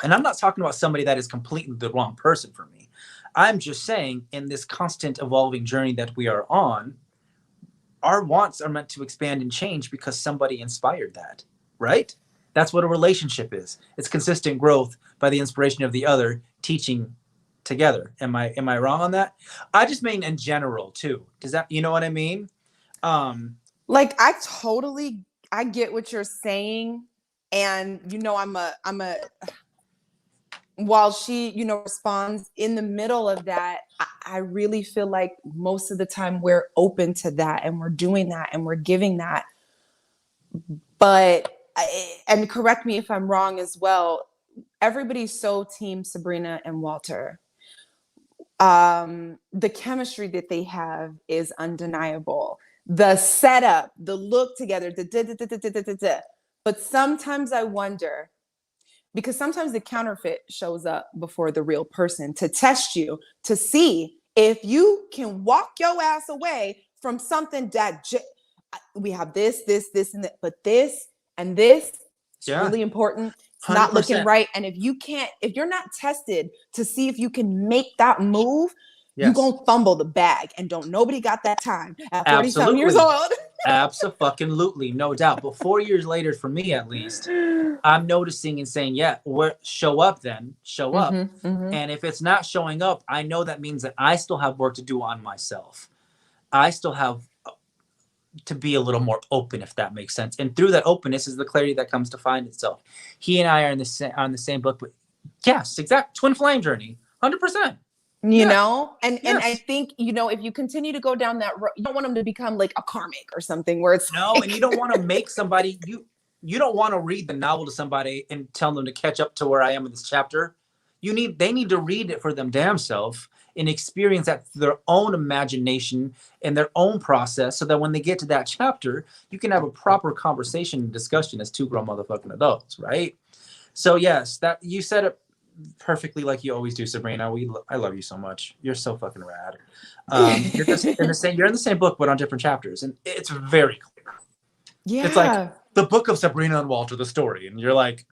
And I'm not talking about somebody that is completely the wrong person for me. I'm just saying in this constant evolving journey that we are on, our wants are meant to expand and change because somebody inspired that, right? That's what a relationship is. It's consistent growth by the inspiration of the other, teaching together. Am I wrong on that? I just mean in general too. Does that, you know what I mean? Like I get what you're saying. And you know, while she, you know, responds in the middle of that, I really feel like most of the time we're open to that and we're doing that and we're giving that. But, and correct me if I'm wrong as well, everybody's so team Sabrina and Walter. The chemistry that they have is undeniable. The setup, the look together, but sometimes I wonder, because sometimes the counterfeit shows up before the real person to test you, to see if you can walk your ass away from something that we have this, and that, but this and this is really important. It's 100%. Not looking right. And if you're not tested to see if you can make that move, you're going to fumble the bag. And nobody got that time at 47 years old. Abso-fucking-lutely, no doubt. But 4 years later, for me at least, I'm noticing and saying, yeah, show up then. Show up. And if it's not showing up, I know that means that I still have work to do on myself. I still have to be a little more open, if that makes sense. And through that openness is the clarity that comes to find itself. He and I are on the same book, but yes, exact twin flame journey, 100%. You know, and I think, you know, if you continue to go down that road, you don't want them to become like a karmic or something where it's no, and you don't want to make somebody you don't want to read the novel to somebody and tell them to catch up to where I am in this chapter. They need to read it for them damn self and experience that through their own imagination and their own process, so that when they get to that chapter, you can have a proper conversation and discussion as two grown motherfucking adults, right? So yes, that you said it perfectly, like you always do, Sabrina. I love you so much. You're so fucking rad. You're just you're in the same book, but on different chapters, and it's very clear. Yeah, it's like the book of Sabrina and Walter, the story, and you're like,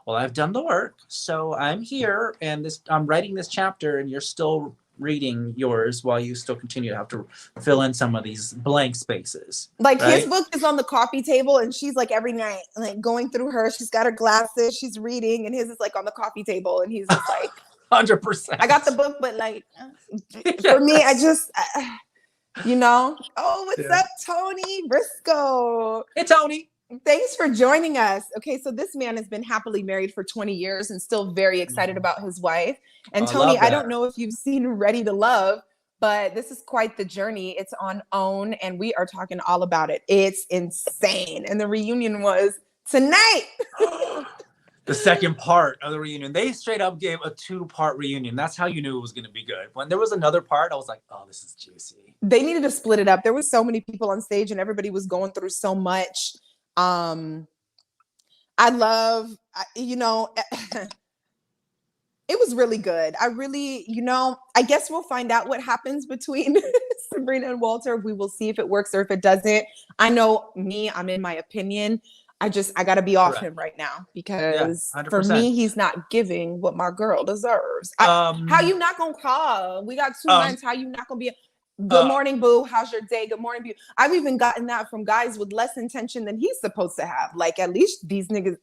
well, I've done the work, so I'm here, and I'm writing this chapter, and you're still reading yours while you still continue to have to fill in some of these blank spaces. Like right? his book is on the coffee table, and she's like every night, like going through her. She's got her glasses, she's reading, and his is like on the coffee table, and he's just like, 100%. I got the book, but like for me, I just, you know. Oh, what's up, Tony Briscoe? Hey, Tony. Thanks for joining us. Okay, so this man has been happily married for 20 years and still very excited about his wife. And Tony, I don't know if you've seen Ready to Love, but this is quite the journey. It's on OWN, and we are talking all about it. It's insane. And the reunion was tonight. The second part of the reunion. They straight up gave a 2-part reunion. That's how you knew it was going to be good. When there was another part, I was like, oh, this is juicy. They needed to split it up. There was so many people on stage, and everybody was going through so much. I love, you know, it was really good. I really, you know, I guess we'll find out what happens between Sabrina and Walter. We will see if it works or if it doesn't. I know I'm in my opinion. I got to be off him right now, because for me, he's not giving what my girl deserves. How you not gonna call? We got 2 months. How you not gonna be? Good morning, boo. How's your day? Good morning, boo. I've even gotten that from guys with less intention than he's supposed to have. Like, at least these niggas,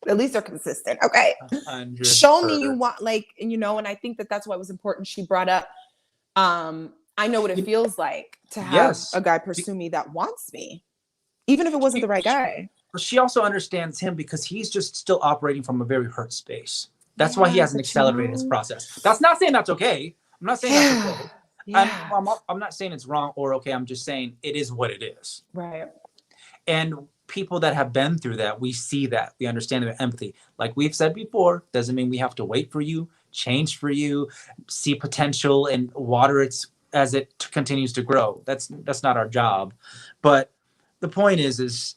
at least they're consistent. Okay. 100%. Show me you want, like, you know, and I think that that's why it was important. She brought up, I know what it feels like to have a guy pursue me that wants me, even if it wasn't the right guy. She also understands him because he's just still operating from a very hurt space. That's why he hasn't accelerated his process. That's not saying that's okay. I'm not saying that's okay. I'm not saying it's wrong or okay. I'm just saying it is what it is. Right. And people that have been through that, we see that. We understand their empathy. Like we've said before, doesn't mean we have to wait for you, change for you, see potential and water it as it continues to grow. That's not our job. But the point is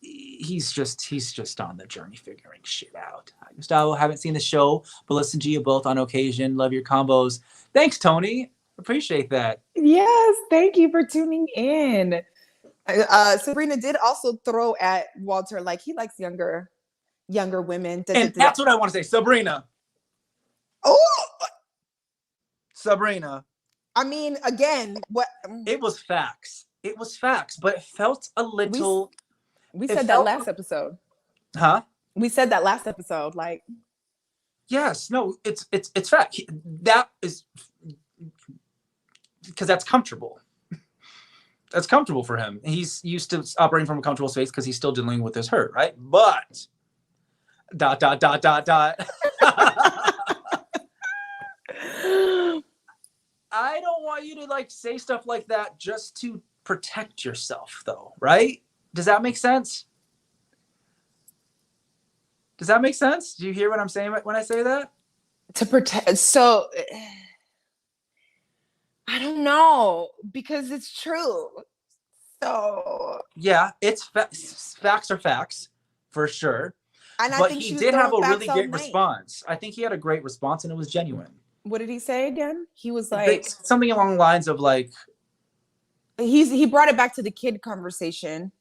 he's just on the journey figuring shit out. Gustavo, haven't seen the show, but listen to you both on occasion. Love your combos. Thanks, Tony. Appreciate that. Yes, thank you for tuning in. Sabrina did also throw at Walter, like, he likes younger women. And that's what I want to say. Sabrina. Oh, Sabrina. I mean, again, what? It was facts. It was facts, but it felt a little. We said that last episode. Huh? We said that last episode. Like, yes, no, it's fact. That is because that's comfortable. That's comfortable for him. He's used to operating from a comfortable space because he's still dealing with his hurt, right? But ... I don't want you to like say stuff like that just to protect yourself, though, right? Does that make sense? Does that make sense? Do you hear what I'm saying when I say that? To protect. So I don't know, because it's true. So yeah, it's facts are facts for sure. And I but think he did have a really great night. response. I think he had a great response, and it was genuine. What did he say again? He was like something along the lines of like, he brought it back to the kid conversation.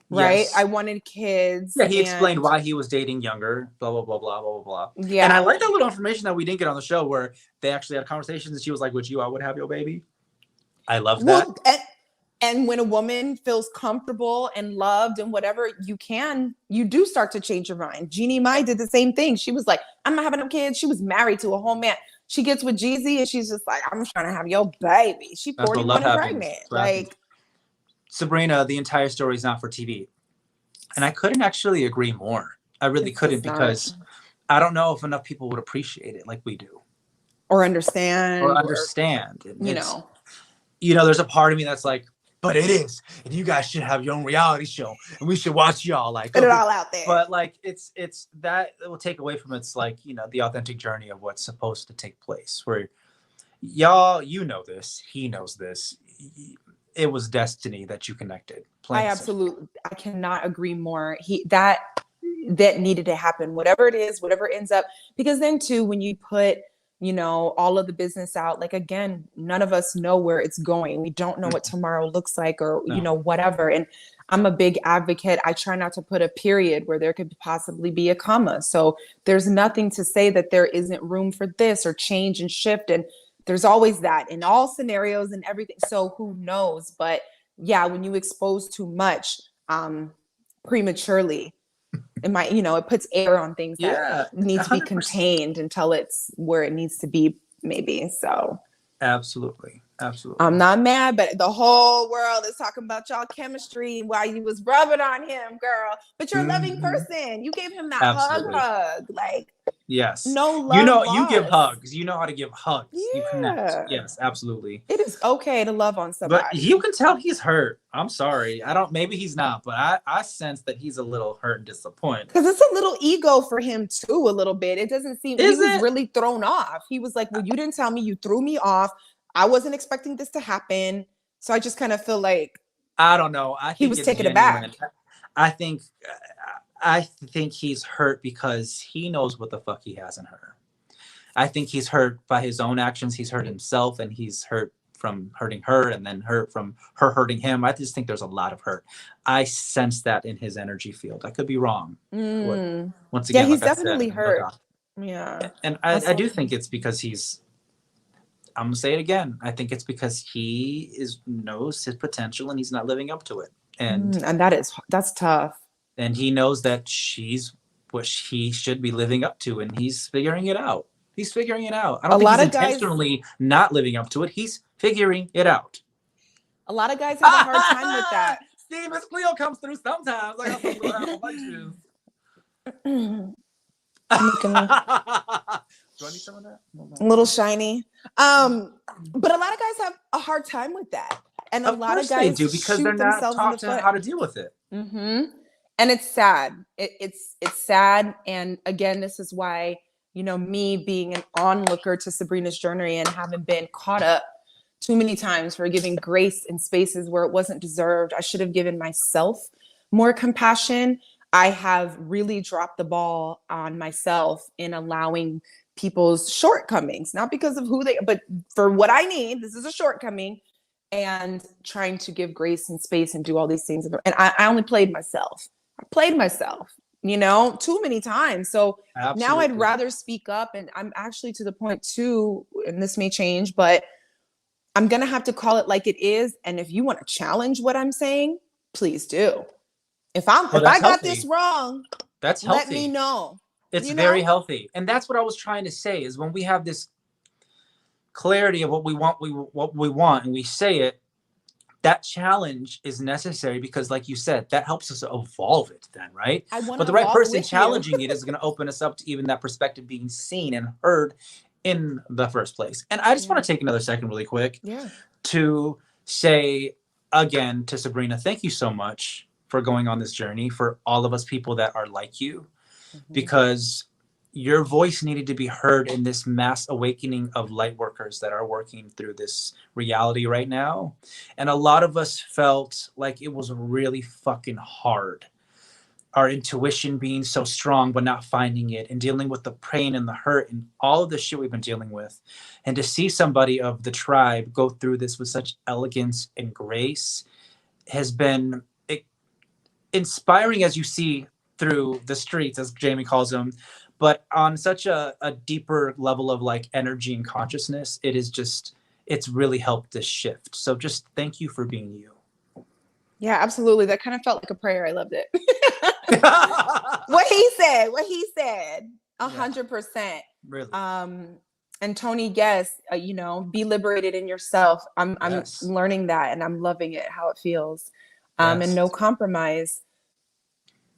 Right. Yes. I wanted kids. Yeah, he explained why he was dating younger, blah, blah, blah, blah, blah, blah. Yeah. And I like that little information that we didn't get on the show where they actually had conversations and she was like, would you, I would have your baby. I love that. And when a woman feels comfortable and loved and whatever, you do start to change your mind. Jeannie Mai did the same thing. She was like, I'm not having no kids. She was married to a whole man. She gets with Jeezy and she's just like, I'm trying to have your baby. She That's what 41 love and happens. pregnant. That's what happens. Like, Sabrina, the entire story is not for TV. And I couldn't actually agree more. I really couldn't, because I don't know if enough people would appreciate it like we do. Or understand. There's a part of me that's like, but it is. And you guys should have your own reality show. And we should watch y'all like put it all out there. But like it's that will take away from its like, the authentic journey of what's supposed to take place. Where y'all, this, he knows this. It was destiny that you connected. I cannot agree more. That needed to happen, whatever it is, whatever ends up, because then too, when you put, all of the business out, like, again, none of us know where it's going. We don't know what tomorrow looks like, or, whatever. And I'm a big advocate. I try not to put a period where there could possibly be a comma. So there's nothing to say that there isn't room for this or change and shift. And there's always that in all scenarios and everything. So who knows? But yeah, when you expose too much prematurely, it puts air on things that need to be 100%. Contained until it's where it needs to be, maybe. So absolutely. I'm not mad, but the whole world is talking about y'all chemistry while you was rubbing on him, girl. But you're a loving person. You gave him that hug. Like, yes. No love. You give hugs. You know how to give hugs. Yeah. You connect. Yes, absolutely. It is okay to love on somebody. But you can tell he's hurt. I'm sorry. Maybe he's not, but I sense that he's a little hurt and disappointed. Because it's a little ego for him too, a little bit. It doesn't seem, he was really thrown off. He was like, well, you didn't tell me, you threw me off. I wasn't expecting this to happen. So I just kind of feel like, I don't know. I think he was taken aback. I think he's hurt because he knows what the fuck he has in her. I think he's hurt by his own actions. He's hurt himself, and he's hurt from hurting her, and then hurt from her hurting him. I just think there's a lot of hurt. I sense that in his energy field. I could be wrong. Once again, he's definitely hurt. Yeah. And I do think it's because I'm gonna say it again. I think it's because he knows his potential and he's not living up to it. And that's tough. And he knows that she's what he should be living up to, and he's figuring it out. I don't think he's intentionally not living up to it. He's figuring it out. A lot of guys have a hard time with that. See, Miss Cleo comes through sometimes. I got some little do I need some of that? A little shiny. But a lot of guys have a hard time with that. And a lot of guys do, because they're not taught how to deal with it. Mm-hmm. And it's sad. It's sad. And again, this is why, me being an onlooker to Sabrina's journey and having been caught up too many times for giving grace in spaces where it wasn't deserved. I should have given myself more compassion. I have really dropped the ball on myself in allowing people's shortcomings, not because of who they are, but for what I need. This is a shortcoming, and trying to give grace and space and do all these things. And I only played myself. Too many times. So Now I'd rather speak up, and I'm actually to the point too, and this may change, but I'm going to have to call it like it is. And if you want to challenge what I'm saying, please do. If I got this wrong, that's healthy. Let me know. It's very healthy. And that's what I was trying to say, is when we have this clarity of what we want, and we say it, that challenge is necessary, because like you said, that helps us evolve it then, right? But the right person challenging it is going to open us up to even that perspective being seen and heard in the first place. And I just want to take another second really quick to say again to Sabrina, thank you so much for going on this journey, for all of us people that are like you, because your voice needed to be heard in this mass awakening of light workers that are working through this reality right now. And a lot of us felt like it was really fucking hard. Our intuition being so strong, but not finding it, and dealing with the pain and the hurt and all of the shit we've been dealing with. And to see somebody of the tribe go through this with such elegance and grace has been inspiring, as you see through the streets, as Jaimi calls them, but on such a deeper level of like energy and consciousness, it's really helped this shift. So just thank you for being you. Yeah, absolutely. That kind of felt like a prayer. I loved it. What he said, Yeah, 100%. really. And Tony, yes, you know, be liberated in yourself. I'm Yes. learning that, and I'm loving it, how it feels. And Yes. no compromise.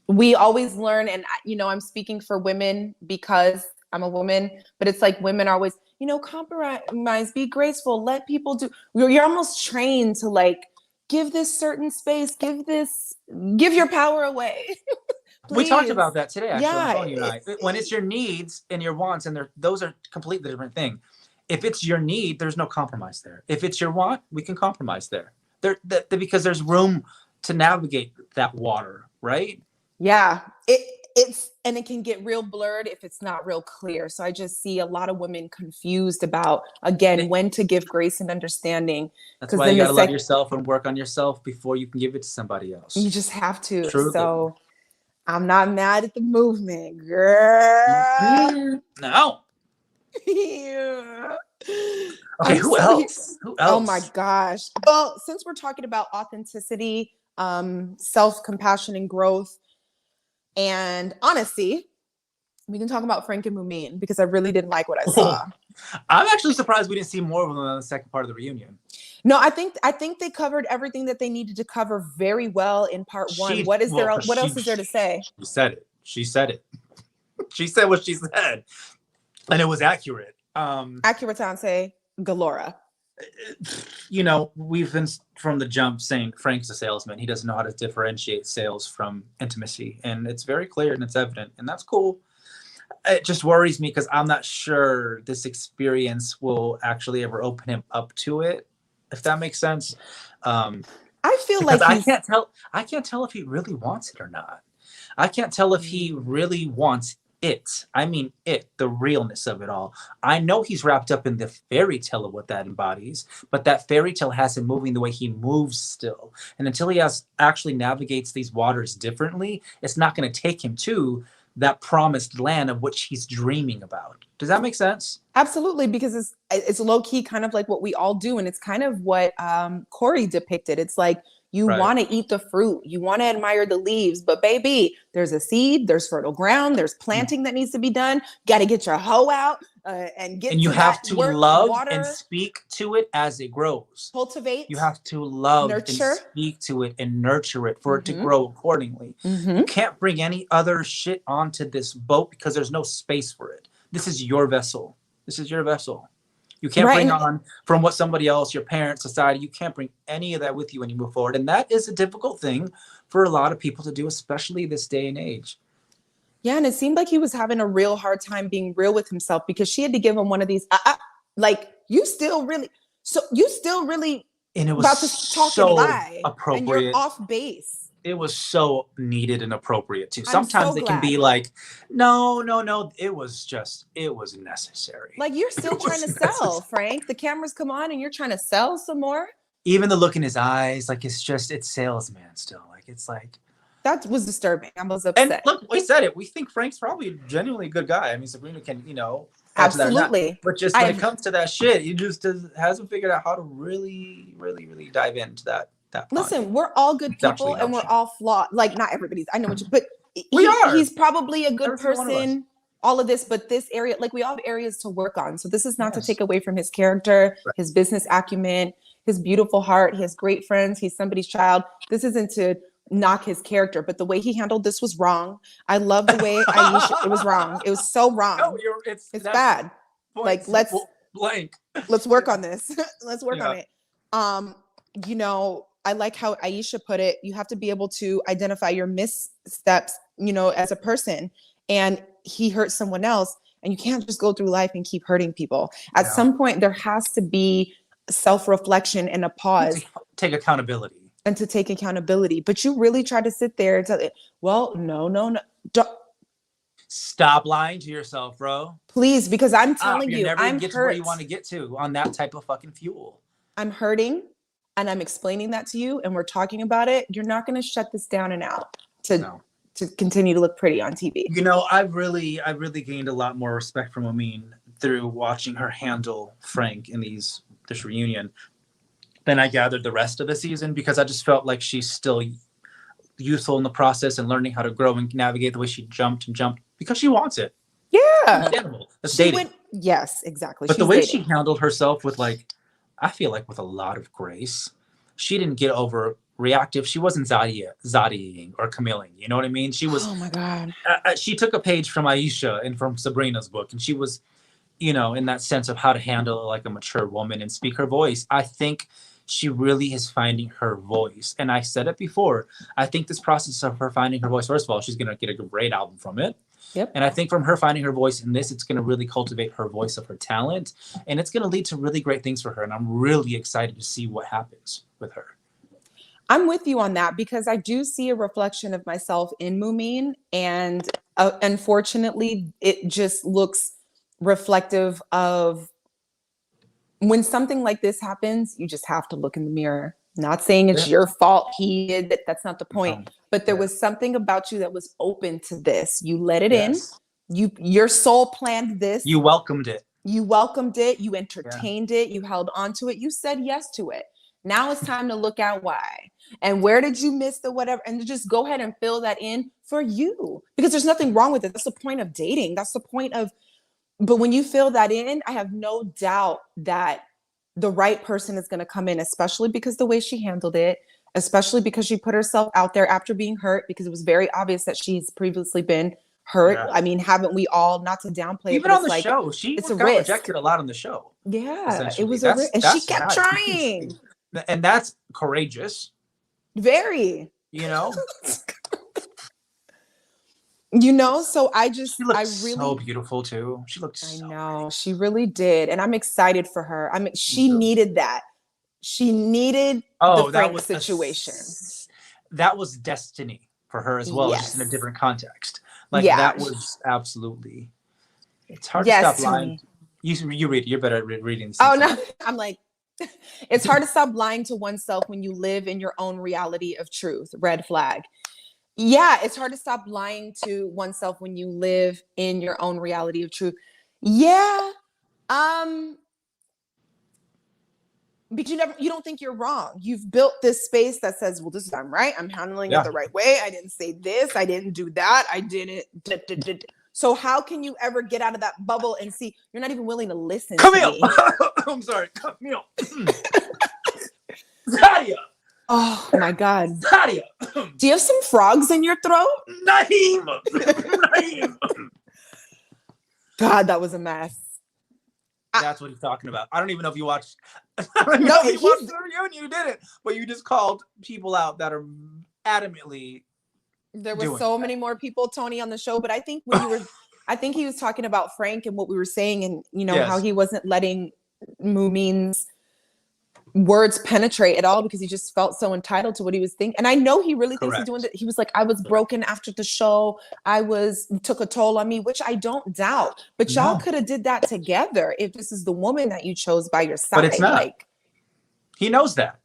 We always learn, and you know, I'm speaking for women because I'm a woman, but it's like women are always, you know, compromise, be graceful, let people do. You're almost trained to like give this certain space, give your power away. We talked Please. about that today, actually, Yeah. Antonio and I. When it's your needs and your wants, and those are completely different thing. If it's your need, there's no compromise there. If it's your want, we can compromise there. Because there's room to navigate that water, right? Yeah. It's and it can get real blurred if it's not real clear. So I just see a lot of women confused about, again, when to give grace and understanding. That's Because why then you got to love yourself and work on yourself before you can give it to somebody else. you just have to. Truly. So I'm not mad at the movement, girl. No. Yeah. Okay, who else? Who else? Oh my gosh. Well, since we're talking about authenticity, self-compassion and growth and honesty, we can talk about Frank and Mumin because I really didn't like what I saw. I'm actually surprised we didn't see more of them in the second part of the reunion. No, I think they covered everything that they needed to cover very well in part one. What else is there to say? She said it. She said it. She said what she said. And it was accurate. Accurate say Galora. You know, we've been from the jump saying Frank's a salesman. He doesn't know how to differentiate sales from intimacy. And it's very clear and it's evident. And that's cool. It just worries me because I'm not sure this experience will actually ever open him up to it, if that makes sense. I feel like I can't tell if he really wants it or not. I can't tell if he really wants it. I mean it, the realness of it all. I know he's wrapped up in the fairy tale of what that embodies, but that fairy tale has him moving the way he moves still. And until he actually navigates these waters differently, it's not going to take him to that promised land of which he's dreaming about. Does that make sense? Absolutely, because it's low key kind of like what we all do, and it's kind of what Corey depicted. It's like you want to eat the fruit, you want to admire the leaves, but baby, there's a seed, there's fertile ground, there's planting that needs to be done. Got to get your hoe out and get. And you to have that to work, love water, and speak to it as it grows. cultivate. You have to love nurture. and speak to it and nurture it for it to grow accordingly. You can't bring any other shit onto this boat because there's no space for it. This is your vessel. This is your vessel. You can't bring on from what somebody else, your parents, society, you can't bring any of that with you when you move forward. And that is a difficult thing for a lot of people to do, especially this day and age. Yeah, and it seemed like he was having a real hard time being real with himself because she had to give him one of these, like, you still really, and it was about to talk so and lie, appropriate. and you're off base. It was so needed and appropriate too. Sometimes it can be like, no, it was necessary. Like, you're still trying to sell, Frank. The cameras come on and you're trying to sell some more. Even the look in his eyes, like it's salesman still. Like it's like, that was disturbing. I was upset. And look, we said it. We think Frank's probably a genuinely good guy. I mean, Sabrina can, absolutely. But just when it comes to that shit, he just hasn't figured out how to really, really, really dive into that. Listen, we're all good people and we're all flawed. Like, not everybody's. I know what you, but he's probably a good person. All of this, but this area, like, we all have areas to work on. So this is not to take away from his character, his business acumen, his beautiful heart. He has great friends. He's somebody's child. This isn't to knock his character, but the way he handled this was wrong. I love the way it was wrong. It was so wrong. No, it's bad. Like, let's work on this. Let's work on it. I like how Aisha put it. You have to be able to identify your missteps, as a person. And he hurt someone else, and you can't just go through life and keep hurting people. At some point, there has to be self-reflection and a pause. Take accountability. And to take accountability. But you really try to sit there and tell it, well, no. Don't. Stop lying to yourself, bro. Please, because I'm telling you, I'm hurt. To where you want to get to on that type of fucking fuel. I'm hurting, and I'm explaining that to you, and we're talking about it. You're not going to shut this down and out to continue to look pretty on TV. I've really gained a lot more respect from Amin through watching her handle Frank in this reunion. than I gathered the rest of the season, because I just felt like she's still youthful in the process and learning how to grow and navigate the way she jumped and jumped because she wants it. Yeah. Understandable. That's She dating. yes, exactly. But the She's way dating. she handled herself with, like, I feel like with a lot of grace, she didn't get overreactive. She wasn't Zadiing or Camilling. You know what I mean? She was. Oh my God. She took a page from Aisha and from Sabrina's book, and she was, you know, in that sense of how to handle like a mature woman and speak her voice. I think she really is finding her voice. And I said it before. I think this process of her finding her voice, first of all, she's going to get a great album from it. Yep. And I think from her finding her voice in this, it's going to really cultivate her voice of her talent. And it's going to lead to really great things for her. And I'm really excited to see what happens with her. I'm with you on that because I do see a reflection of myself in Mumin. And unfortunately, it just looks reflective of when something like this happens, you just have to look in the mirror. Not saying it's your fault he did it. That's not the point. But there was something about you that was open to this. You let it in. Your soul planned this. You welcomed it. You welcomed it. You entertained it. You held on to it. You said yes to it. Now it's time to look at why. And where did you miss the whatever? And just go ahead and fill that in for you. Because there's nothing wrong with it. That's the point of dating. That's the point of. But when you fill that in, I have no doubt that the right person is going to come in, especially because the way she handled it, especially because she put herself out there after being hurt, because it was very obvious that she's previously been hurt. Yeah. I mean, haven't we all, not to downplay even it, on the show, she got rejected a lot on the show. Yeah, it was a risk. And she kept trying. And that's courageous. Very. You know? You know, so I really so beautiful too. She looked I know, she really did. And I'm excited for her. I mean, she needed that. She needed the Frank situation. That was destiny for her as well, just in a different context. Like that was absolutely. It's hard to stop lying. You read it. You're better at reading this. Oh no, I'm like, it's hard to stop lying to oneself when you live in your own reality of truth. Red flag. Yeah, it's hard to stop lying to oneself when you live in your own reality of truth. Yeah. But you don't think you're wrong. You've built this space that says, well, I'm right. I'm handling it the right way. I didn't say this. I didn't do that. I didn't. So how can you ever get out of that bubble and see you're not even willing to listen Camille. to me? I'm sorry. Camille. Zadia. Oh my God. Zadia. Do you have some frogs in your throat? Naeem. God, that was a mess. That's what he's talking about. I don't even know if you watched. I don't know if you watched the reunion. You didn't, but you just called people out that are adamantly. There were so many more people, Tony, on the show, but I think when you were, I think he was talking about Frank and what we were saying, and you know how he wasn't letting Mumin's words penetrate at all because he just felt so entitled to what he was thinking. And I know he really thinks he's doing that. He was like, I was broken after the show. Took a toll on me, which I don't doubt. But y'all could have did that together if this is the woman that you chose by your side. But it's not. Like, he knows that.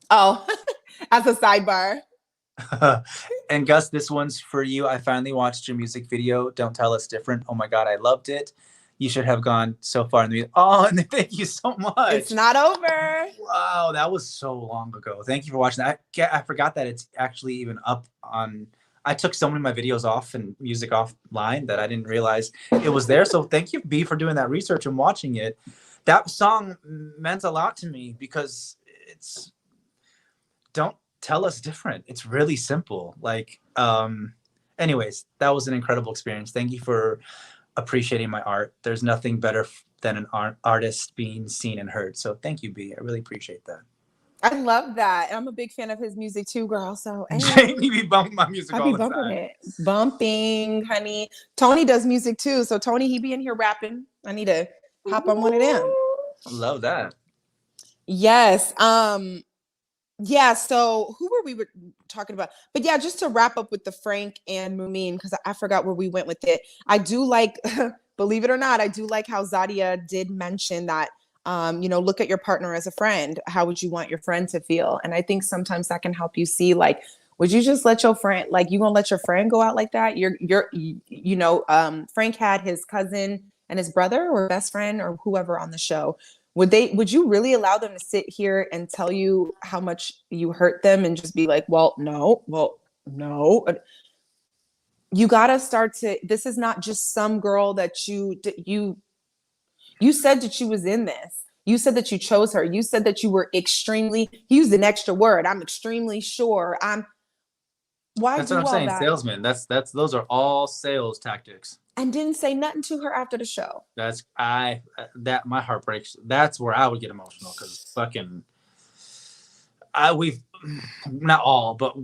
Oh, as a sidebar. And Gus, this one's for you. I finally watched your music video. Don't Tell Us Different. Oh my God, I loved it. You should have gone so far in the music. Oh, and thank you so much. It's not over. Wow, that was so long ago. Thank you for watching that. I forgot that it's actually even up on. I took so many of my videos off and music offline that I didn't realize it was there. So thank you, B, for doing that research and watching it. That song meant a lot to me because it's Don't Tell Us Different. It's really simple. Like, anyways, that was an incredible experience. Thank you for appreciating my art. There's nothing better than an artist being seen and heard. So thank you, B. I really appreciate that. I love that. And I'm a big fan of his music too, girl. So Jaimi be bumping my music all the time. Bumping it. Bumping, honey. Tony does music too. So Tony, he be in here rapping. I need to hop on one of them. Love that. Yes. Yeah, so who were we talking about? But yeah, just to wrap up with the Frank and Mumin, because I forgot where we went with it. I do like, believe it or not, I do like how Zadia did mention that, look at your partner as a friend. How would you want your friend to feel? And I think sometimes that can help you see, like, would you just let your friend, like, you gonna let your friend go out like that? Frank had his cousin and his brother or best friend or whoever on the show would you really allow them to sit here and tell you how much you hurt them and just be like, well, no. You got to start to, this is not just some girl that you said that you was in this. You said that you chose her. You said that you were extremely, he used an extra word. I'm extremely sure. Why That's do what I'm all saying. that? Salesman. Those are all sales tactics. And didn't say nothing to her after the show. That my heart breaks. That's where I would get emotional because fucking, we've not all, but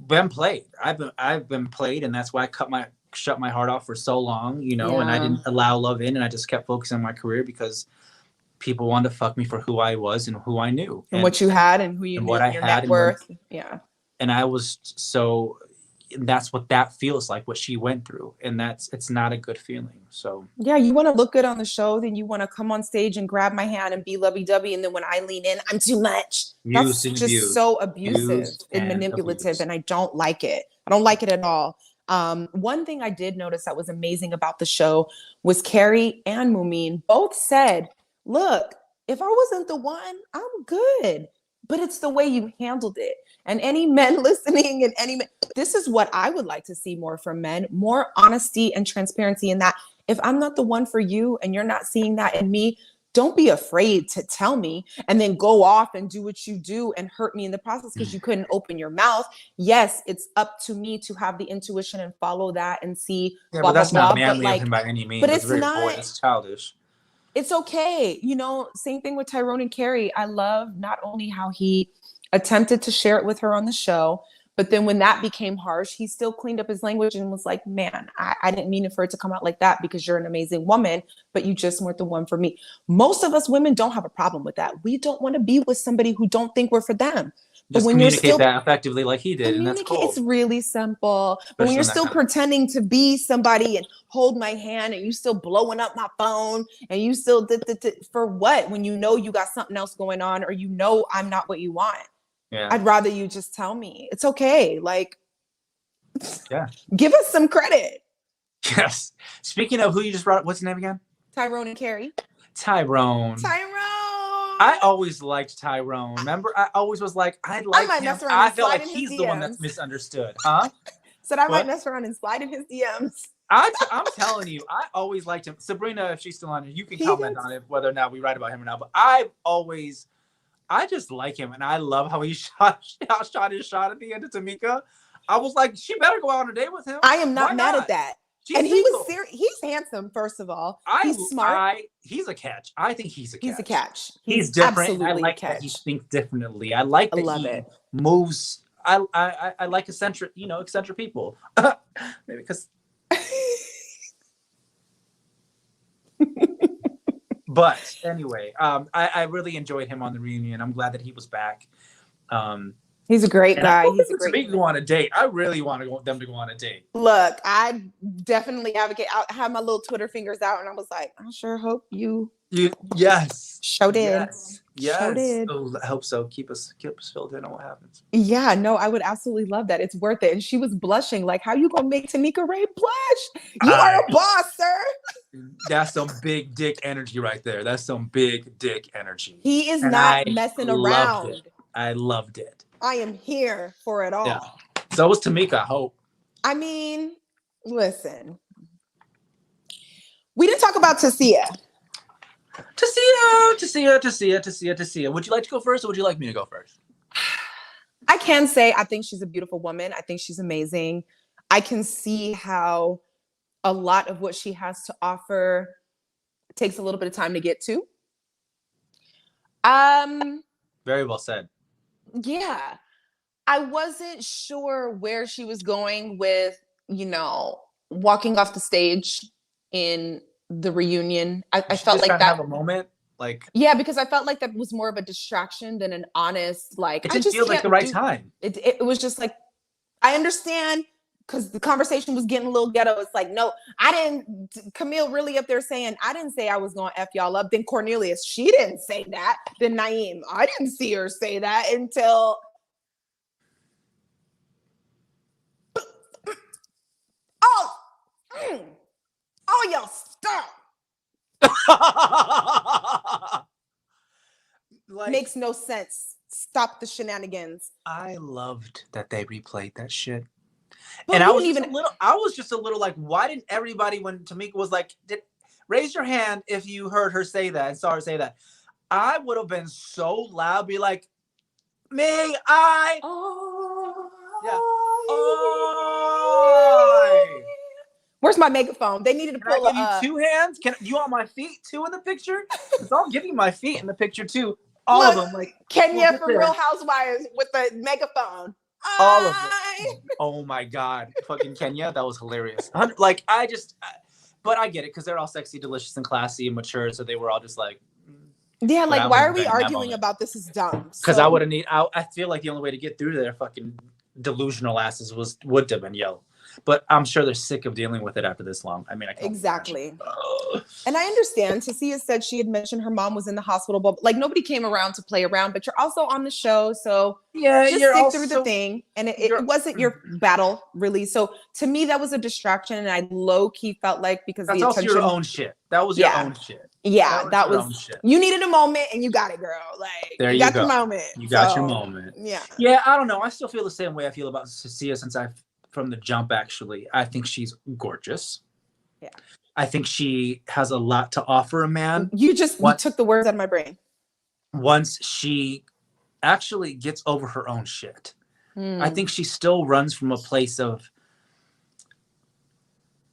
been played. I've been played, and that's why I shut my heart off for so long, and I didn't allow love in, and I just kept focusing on my career because people wanted to fuck me for who I was and who I knew and what you had and who you knew, what I your had net worth. Yeah. And I was so. That's what that feels like, what she went through, and it's not a good feeling. So yeah, you want to look good on the show, then you want to come on stage and grab my hand and be lovey-dovey, and then when I lean in, I'm too much. That's just so abusive and manipulative, and I don't like it. I don't like it at all. One thing I did notice that was amazing about the show was Carrie and Mumin both said, look, if I wasn't the one, I'm good. But it's the way you handled it. And any men listening and this is what I would like to see more from men, more honesty and transparency in that. If I'm not the one for you and you're not seeing that in me, don't be afraid to tell me and then go off and do what you do and hurt me in the process because you couldn't open your mouth. Yes, it's up to me to have the intuition and follow that and see. Yeah, blah, but that's blah, not blah. manly of him by any means. But it's very not. It's childish. It's okay. Same thing with Tyrone and Carrie. I love not only how he attempted to share it with her on the show, but then when that became harsh, he still cleaned up his language and was like, man, I didn't mean for it to come out like that because you're an amazing woman, but you just weren't the one for me. Most of us women don't have a problem with that. We don't want to be with somebody who don't think we're for them. Just but when communicate you're still, that effectively like he did, and that's cool. It's really simple. But when you're still pretending to be somebody and hold my hand and you still blowing up my phone and you still for what? When you know you got something else going on or I'm not what you want. Yeah. I'd rather you just tell me. It's okay. Like, yeah. Give us some credit. Yes. Speaking of who you just brought up, what's his name again? Tyrone and Carrie. Tyrone. I always liked Tyrone. Remember, I always was like, I might mess around. I feel like he's the one that's misunderstood. Huh? Said I might mess around and slide in his DMs. I'm telling you, I always liked him. Sabrina, if she's still on it, you can comment on it, whether or not we write about him or not. But I just like him, and I love how he shot his shot at the end of Tamika. I was like, she better go out on a date with him. I am not mad at that. She's and single. He was serious. He's handsome, first of all. He's smart. He's a catch. I think he's a catch. He's a catch. He's different. Absolutely I like that he thinks differently. I like that he moves. I like eccentric people. Maybe because. But anyway, I really enjoyed him on the reunion. I'm glad that he was back. He's a great guy. He's a great guy. Go on a date. I really want them to go on a date. Look, I definitely advocate. I had my little Twitter fingers out, and I was like, I sure hope you. Yes. Show did. Yes. Show did. Oh, I hope so. Keep us filled in on what happens. Yeah, no, I would absolutely love that. It's worth it. And she was blushing. Like, how you gonna make Tamika Ray blush? You are a boss, sir. That's some big dick energy right there. That's some big dick energy. He is not messing around. I loved it. I am here for it all. Yeah. So was Tamika, I hope. I mean, listen. We didn't talk about Tasia. Tasia. Would you like to go first or would you like me to go first? I can say I think she's a beautiful woman. I think she's amazing. I can see how a lot of what she has to offer takes a little bit of time to get to. Very well said. Yeah. I wasn't sure where she was going with, walking off the stage in the reunion. I felt like that have a moment, because I felt like that was more of a distraction than an honest, it didn't feel like the right time. It was just like, I understand because the conversation was getting a little ghetto. It's like, no, I didn't. Camille really up there saying, I didn't say I was going to F y'all up. Then Cornelius, she didn't say that. Then Naeem, I didn't see her say that until. Oh, y'all stop. makes no sense. Stop the shenanigans. I loved that they replayed that shit. But And we I was didn't just even. I was just a little like, why didn't everybody, when Tamika was like, raise your hand if you heard her say that and saw her say that. I would have been so loud, be like, may I? Yeah. Where's my megaphone? They needed to Can I pull give you two hands? Can you want my feet too in the picture? Because I'll give you my feet in the picture too. All of them, like Kenya we'll from Real Housewives with the megaphone. all of them. Oh my god, fucking Kenya, that was hilarious. Like but I get it because they're all sexy, delicious, and classy and mature, so they were all just like. Yeah, like why are we been in that arguing moment. about this? Is dumb. Because I would have I feel like the only way to get through to their fucking delusional asses would have been yell. But I'm sure they're sick of dealing with it after this long. I mean, I can't exactly. And I understand. Tasia said she had mentioned her mom was in the hospital, but like nobody came around to play around. But you're also on the show, so yeah, just you're stick also, through the thing. And it wasn't your battle, really. So to me, that was a distraction, and I low key felt like because that's the also attention. your own shit. That was your own shit. Yeah, that your was own shit. You needed a moment, and you got it, girl. Like there you go. got your moment. You got your moment. Yeah. Yeah, I don't know. I still feel the same way I feel about Tasia since from the jump. Actually, I think she's gorgeous. Yeah. I think she has a lot to offer a man. You took the words out of my brain. Once she actually gets over her own shit. I think she still runs from a place of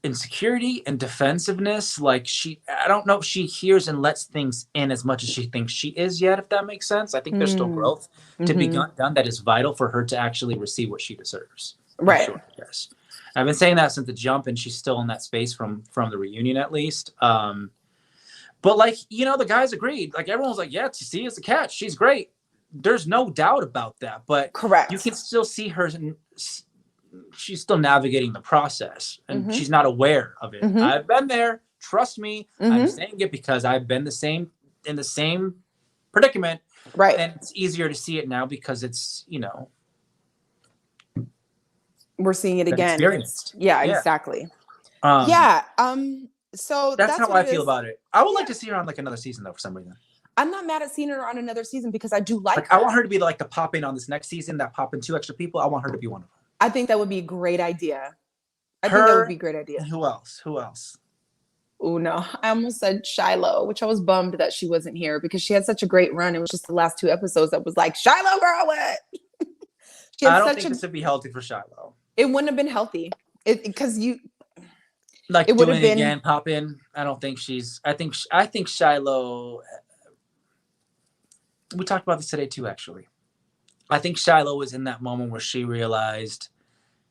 insecurity and defensiveness. Like I don't know if she hears and lets things in as much as she thinks she is yet, if that makes sense. I think there's still growth to be done that is vital for her to actually receive what she deserves. Right. Sure, yes. I've been saying that since the jump, and she's still in that space from the reunion at least. But like, the guys agreed. Like everyone was like, yeah, Tasia is a catch. She's great. There's no doubt about that. But correct. You can still see her. She's still navigating the process, and she's not aware of it. I've been there. Trust me. I'm saying it because I've been in the same predicament. Right. And it's easier to see it now because it's, we're seeing it again. Yeah, exactly. So that's how I feel about it. I would like to see her on like another season though, for some reason. I'm not mad at seeing her on another season because I do like her. I want her to be like the pop in on this next season, that pop in 2 extra people. I want her to be one of them. I think that would be a great idea. I think that would be a great idea. Who else? Oh no, I almost said Shiloh, which I was bummed that she wasn't here because she had such a great run. It was just the last 2 episodes that was like, Shiloh girl, what? I don't think this would be healthy for Shiloh. It wouldn't have been healthy because you like it would have been again, pop in. I don't think she's. I think Shiloh. We talked about this today too, actually. I think Shiloh was in that moment where she realized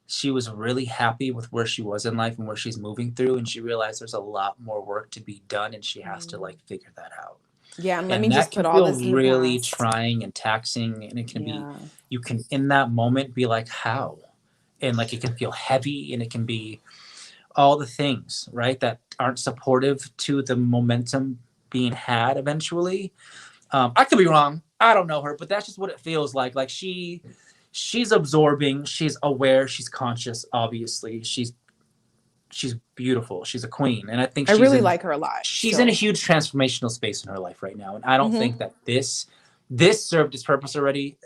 she was really happy with where she was in life and where she's moving through, and she realized there's a lot more work to be done, and she has to like figure that out. Yeah, and let me just put all this in really trying and taxing, and it can be. You can in that moment be like, how, and like it can feel heavy, and it can be all the things right that aren't supportive to the momentum being had eventually. I could be wrong. I don't know her, but that's just what it feels like. Like she's absorbing, she's aware, she's conscious. Obviously, she's beautiful. She's a queen, and I think I really like her a lot. She's in a huge transformational space in her life right now, and I don't think that this served its purpose already.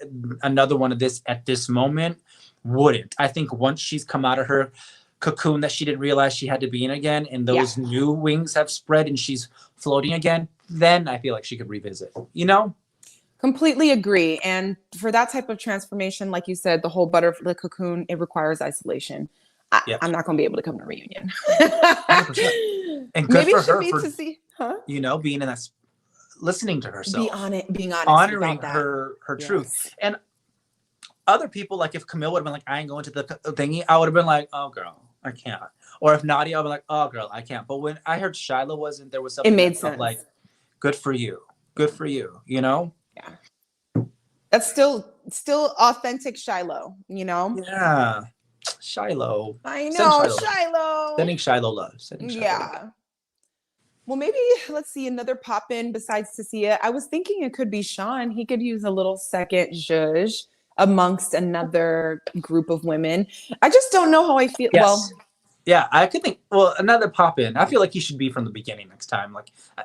Another one of this at this moment wouldn't. I think once she's come out of her cocoon that she didn't realize she had to be in again, and those new wings have spread, and she's floating again, then I feel like she could revisit. Completely agree. And for that type of transformation, like you said, the whole butterfly cocoon, it requires isolation. I'm not going to be able to come to a reunion. 100%. And good maybe for it should her be for, to see, being in that, listening to herself, being honest, honoring her truth. And other people, like if Camille would have been like, I ain't going to the thingy, I would have been like, oh girl, I can't. Or if Nadia would be like, oh girl, I can't. But when I heard Shiloh wasn't, there was something it made sense. Like, good for you, Yeah, that's still authentic Shiloh, Yeah, Shiloh. I know Shiloh. Sending Shiloh love. Yeah. Well, maybe let's see another pop in besides Tasia. I was thinking it could be Sean. He could use a little second zhuzh amongst another group of women. I just don't know how I feel. Yes. Well, yeah, I could think. Well, another pop in. I feel like he should be from the beginning next time.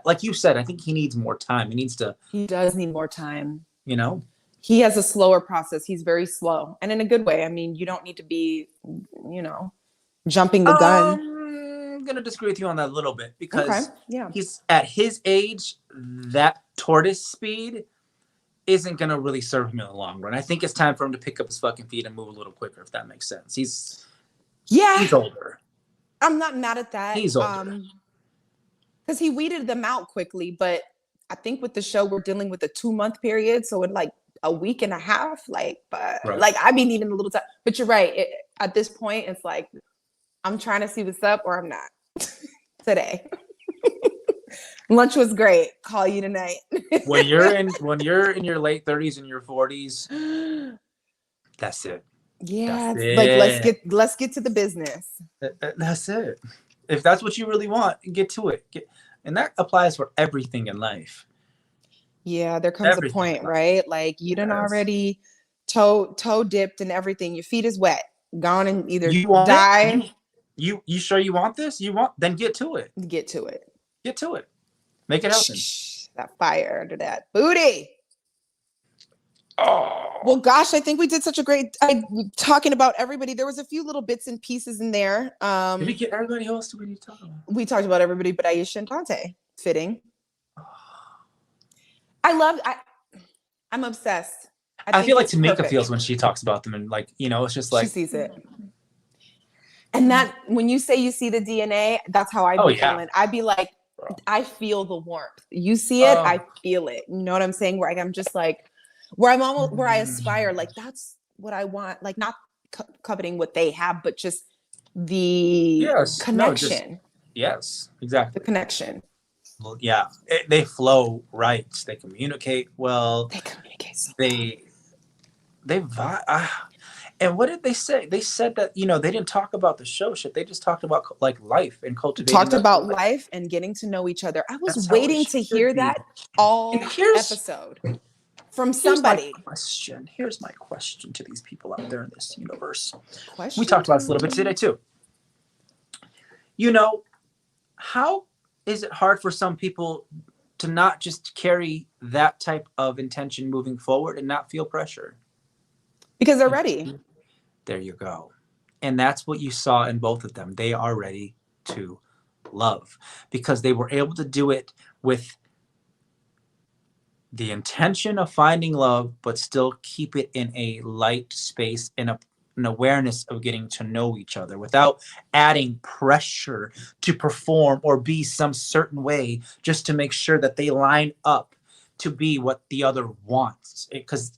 Like you said, I think he needs more time. He does need more time. you know? He has a slower process. He's very slow, and in a good way. I mean, you don't need to be, jumping the gun. I'm gonna disagree with you on that a little bit Okay. because Yeah. he's at his age, that tortoise speed isn't gonna really serve him in the long run. I think it's time for him to pick up his fucking feet and move a little quicker, if that makes sense. He's older. I'm not mad at that. He's older. Because he weeded them out quickly, but I think with the show we're dealing with a 2-month period, so in like a week and a half, like I'd be needing a little time. But you're right. At this point, it's like I'm trying to see what's up, or I'm not today. Lunch was great. Call you tonight. when you're in your late 30s and your 40s, that's it. Yeah, That's like let's get to the business. That's it. If that's what you really want, get to it. And that applies for everything in life. Yeah, there comes a point, right? Like you done already toe dipped and everything. Your feet is wet. Gone and either die. You sure you want this? Then get to it. Get to it. Get to it. Make it happen. That fire under that booty. Oh. Well, gosh, I think we did such a great talking about everybody. There was a few little bits and pieces in there. Did we get everybody? Who else did we need to talk about? We talked about everybody, but Aisha and Dante. Fitting. I'm obsessed. I feel like Tamika feels when she talks about them, and like, it's just like she sees it. And that when you say you see the DNA, that's how I'd be feeling. I'd be like, I feel the warmth. You see it, I feel it. You know what I'm saying? Where I'm just like, where I aspire, like that's what I want. Like not coveting what they have, but just the connection. Yes, exactly. The connection. Well, yeah, they flow right. They communicate well. They communicate so well. And what did they say? They said that, they didn't talk about the show shit. They just talked about like life and cultivating. Talked about life and getting to know each other. I was waiting to hear that all episode from somebody. Here's my question to these people out there in this universe. We talked about this a little bit today too. How is it hard for some people to not just carry that type of intention moving forward and not feel pressure? Because they're ready. There you go. And that's what you saw in both of them. They are ready to love because they were able to do it with the intention of finding love, but still keep it in a light space and an awareness of getting to know each other without adding pressure to perform or be some certain way just to make sure that they line up to be what the other wants. Because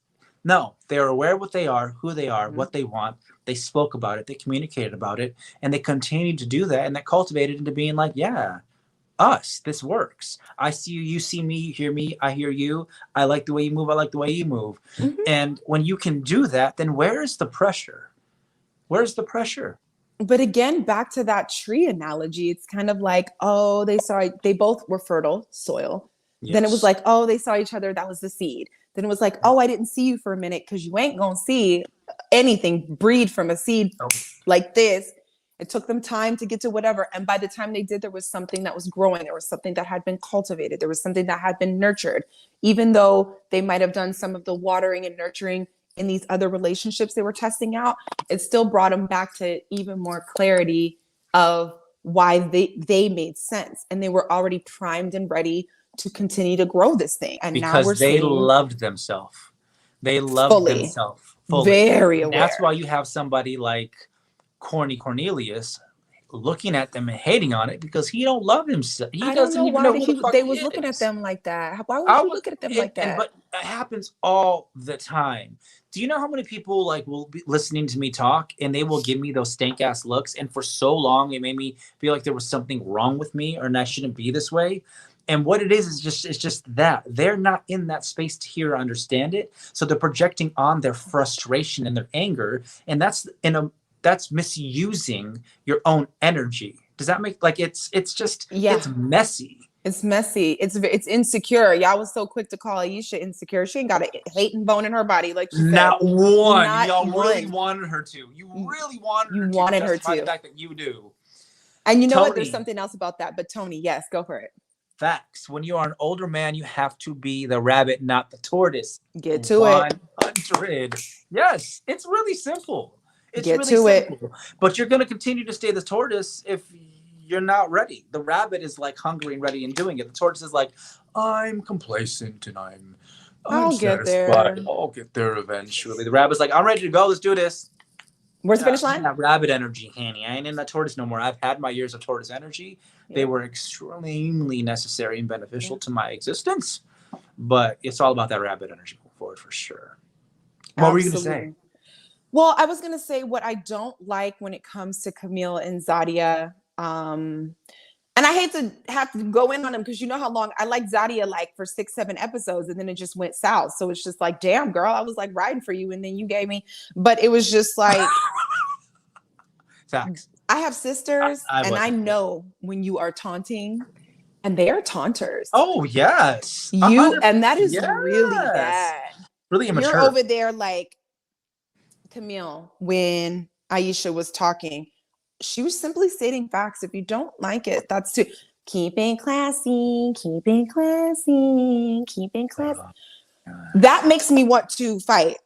no, they're aware of what they are, who they are, what they want. They spoke about it. They communicated about it. And they continued to do that. And that cultivated into being like, yeah, us, this works. I see you, you see me, you hear me, I hear you. I like the way you move. I like the way you move. Mm-hmm. And when you can do that, then where is the pressure? Where's the pressure? But again, back to that tree analogy, it's kind of like, they both were fertile soil. Yes. Then it was like, they saw each other. That was the seed. Then it was like, I didn't see you for a minute because you ain't going to see anything breed from a seed like this. It took them time to get to whatever. And by the time they did, there was something that was growing. There was something that had been cultivated. There was something that had been nurtured. Even though they might have done some of the watering and nurturing in these other relationships they were testing out, it still brought them back to even more clarity of why they made sense. And they were already primed and ready to continue to grow this thing. And because now they loved themselves. They loved themselves fully. Very aware. And that's why you have somebody like Corny Cornelius looking at them and hating on it because he don't love himself. I don't know why they was looking at them like that. Why would you look at them like that? But it happens all the time. Do you know how many people will be listening to me talk and they will give me those stank ass looks? And for so long, it made me feel like there was something wrong with me or I shouldn't be this way. And what it is just that they're not in that space to hear or understand it. So they're projecting on their frustration and their anger. And that's misusing your own energy. Does that make it's messy. It's messy. It's insecure. Y'all was so quick to call Aisha insecure. She ain't got a hating bone in her body. Like she not said. One. Y'all really wanted her to. You really wanted her to. The fact that you do. And you know what? There's something else about that. But Tony, yes, go for it. facts. When you are an older man, you have to be the rabbit, not the tortoise. Get to it. 100. Yes, it's really simple. It's Get really to it. simple. But you're going to continue to stay the tortoise if you're not ready. The rabbit is like hungry and ready and doing it. The tortoise is like, I'm complacent and I'm I'll get satisfied. there. I'll get there eventually. The rabbit's like, I'm ready to go. Let's do this. Where's the finish I'm line? in that rabbit energy, Hanny. I ain't in that tortoise no more. I've had my years of tortoise energy. Yeah. They were extremely necessary and beneficial to my existence. But it's all about that rabbit energy moving forward for sure. What were you going to say? Well, I was going to say what I don't like when it comes to Camille and Zadia. And I hate to have to go in on them because you know how long I liked Zadia like for 6-7 episodes and then it just went south. So it's just like, damn, girl, I was like riding for you and then you gave me. But it was just like, Facts. I have sisters and I know when you are taunting and they are taunters. Oh, yes. And that is really bad. Really immature. You're over there like Camille when Aisha was talking. She was simply stating facts. If you don't like it, that's to keep it classy, keep it classy, keep it classy. That makes me want to fight.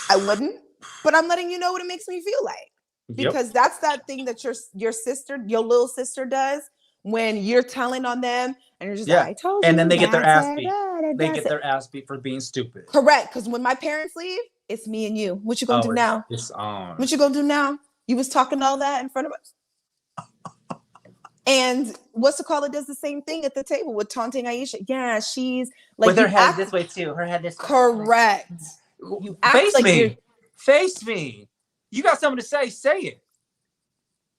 I wouldn't, but I'm letting you know what it makes me feel like. Because that's that thing that your sister, your little sister does when you're telling on them and you're just like, I told you. And then they get their ass beat. They get their ass beat for being stupid. Correct. Because when my parents leave, it's me and you. What you gonna do now? It's on. What you gonna do now? You was talking all that in front of us. And what's the call? It does the same thing at the table with taunting Aisha. Yeah, she's like with her head this way too. Her head this way. Correct. You face like me. Face me. You got something to say. Say it.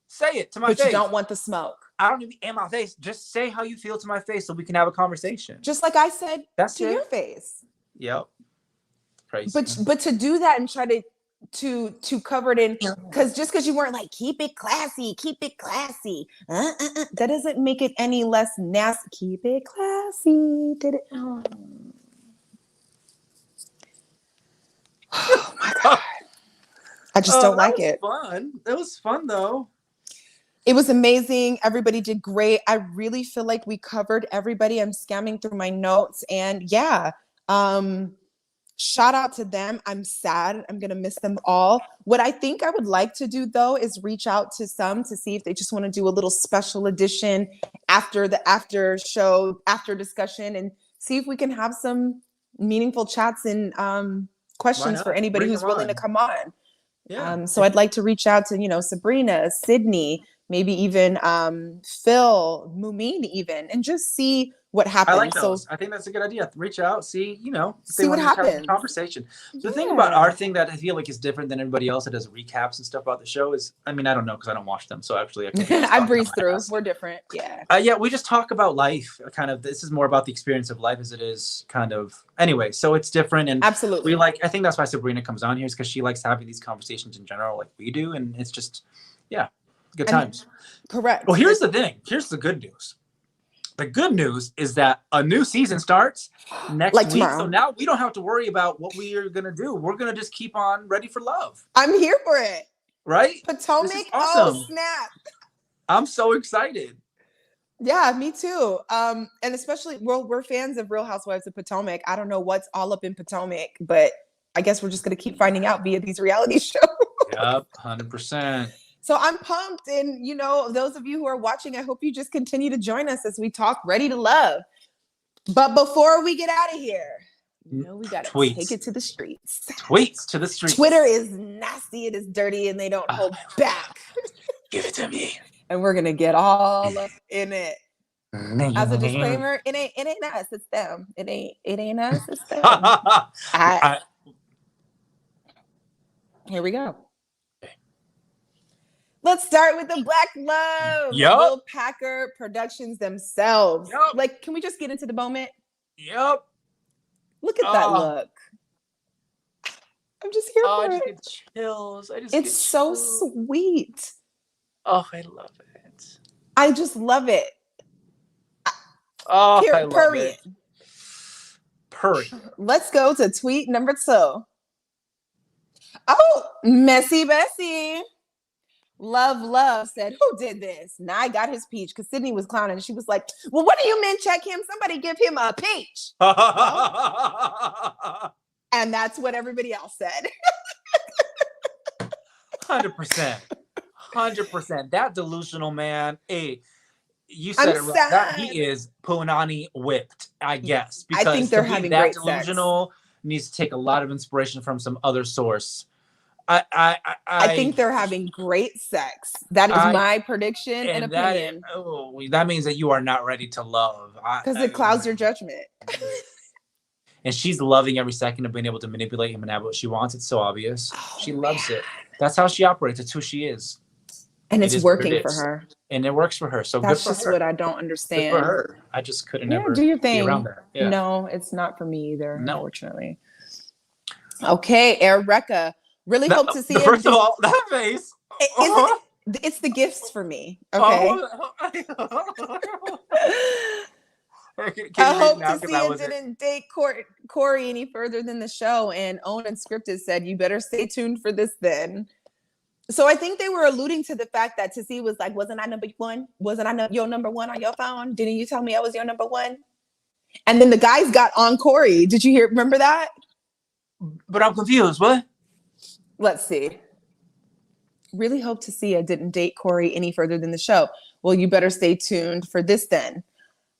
Say it to my face. But you don't want the smoke. I don't even in my face. Just say how you feel to my face so we can have a conversation. Just like I said to your face. Yep. Crazy. But to do that and try to cover it in because you weren't like keep it classy, that doesn't make it any less nasty. Keep it classy. Did it? Oh my god! I just don't like it. Fun. It was fun though. It was amazing. Everybody did great. I really feel like we covered everybody. I'm scamming through my notes and shout out to them. I'm sad. I'm going to miss them all. What I think I would like to do, though, is reach out to some to see if they just want to do a little special edition after the after show, after discussion, and see if we can have some meaningful chats and questions for anybody who's willing to come on. Yeah. So I'd like to reach out to, Sabrina, Sydney, maybe even Phil, Mumin even, and just see what happens. I like those. I think that's a good idea. Reach out, see, see what happens. Conversation. The thing about our thing that I feel like is different than everybody else that does recaps and stuff about the show is, I don't know because I don't watch them. So actually, I breeze through. We're different. Yeah. Yeah, we just talk about life. Kind of. This is more about the experience of life as it is kind of. Anyway, so it's different and absolutely. I think that's why Sabrina comes on here is because she likes having these conversations in general, like we do, and it's just, good times. Correct. Well, here's the thing. Here's the good news. The good news is that a new season starts next week. Tomorrow. So now we don't have to worry about what we are going to do. We're going to just keep on ready for love. I'm here for it. Right? Potomac. Awesome. Oh, snap. I'm so excited. Yeah, me too. And especially, we're fans of Real Housewives of Potomac. I don't know what's all up in Potomac, but I guess we're just going to keep finding out via these reality shows. Yep, 100%. So I'm pumped. And, those of you who are watching, I hope you just continue to join us as we talk Ready to Love. But before we get out of here, we got to take it to the streets. Tweets to the streets. Twitter is nasty. It is dirty and they don't hold back. Give it to me. And we're going to get all up in it. As a disclaimer, it ain't us, it's them. It ain't us, it's them. Here we go. Let's start with the Black Love. Yep. Will Packer Productions themselves. Yep. Can we just get into the moment? Yep. Look at that look. I'm just here for I it. just get chills. It's so sweet. Oh, I love it. I just love it. Oh, I love it. Let's go to tweet number 2. Oh, Messy Bessie. Love said, who did this? Now I got his peach because Sydney was clowning. And she was like, well, what do you men check him? Somebody give him a peach. Well, and that's what everybody else said. 100%. 100%. That delusional man. Hey, you said it right. That he is punani whipped, I guess. Because I think they're to be having that great delusional needs to take a lot of inspiration from some other source. I think they're having great sex. That is my prediction and opinion. That means that you are not ready to love. Because it clouds your judgment. And she's loving every second of being able to manipulate him and have what she wants. It's so obvious. She loves it. That's how she operates. It's who she is. And it's working for her. And it works for her. So that's good for just her. what I don't understand. Good for her. I just couldn't ever do your thing. Be around that. Yeah. No, it's not for me either, unfortunately. Okay, Erica. Really hope to see it. First of all, that face. It's the gifts for me. Okay. I hope to see it didn't date Corey any further than the show. And Own Unscripted said, you better stay tuned for this then. So I think they were alluding to the fact that Tissy was like, wasn't I number one? Wasn't I your number one on your phone? Didn't you tell me I was your number one? And then the guys got on Corey. Did you remember that? But I'm confused. What? Let's see. Really hope to see it didn't date Corey any further than the show. Well, you better stay tuned for this then.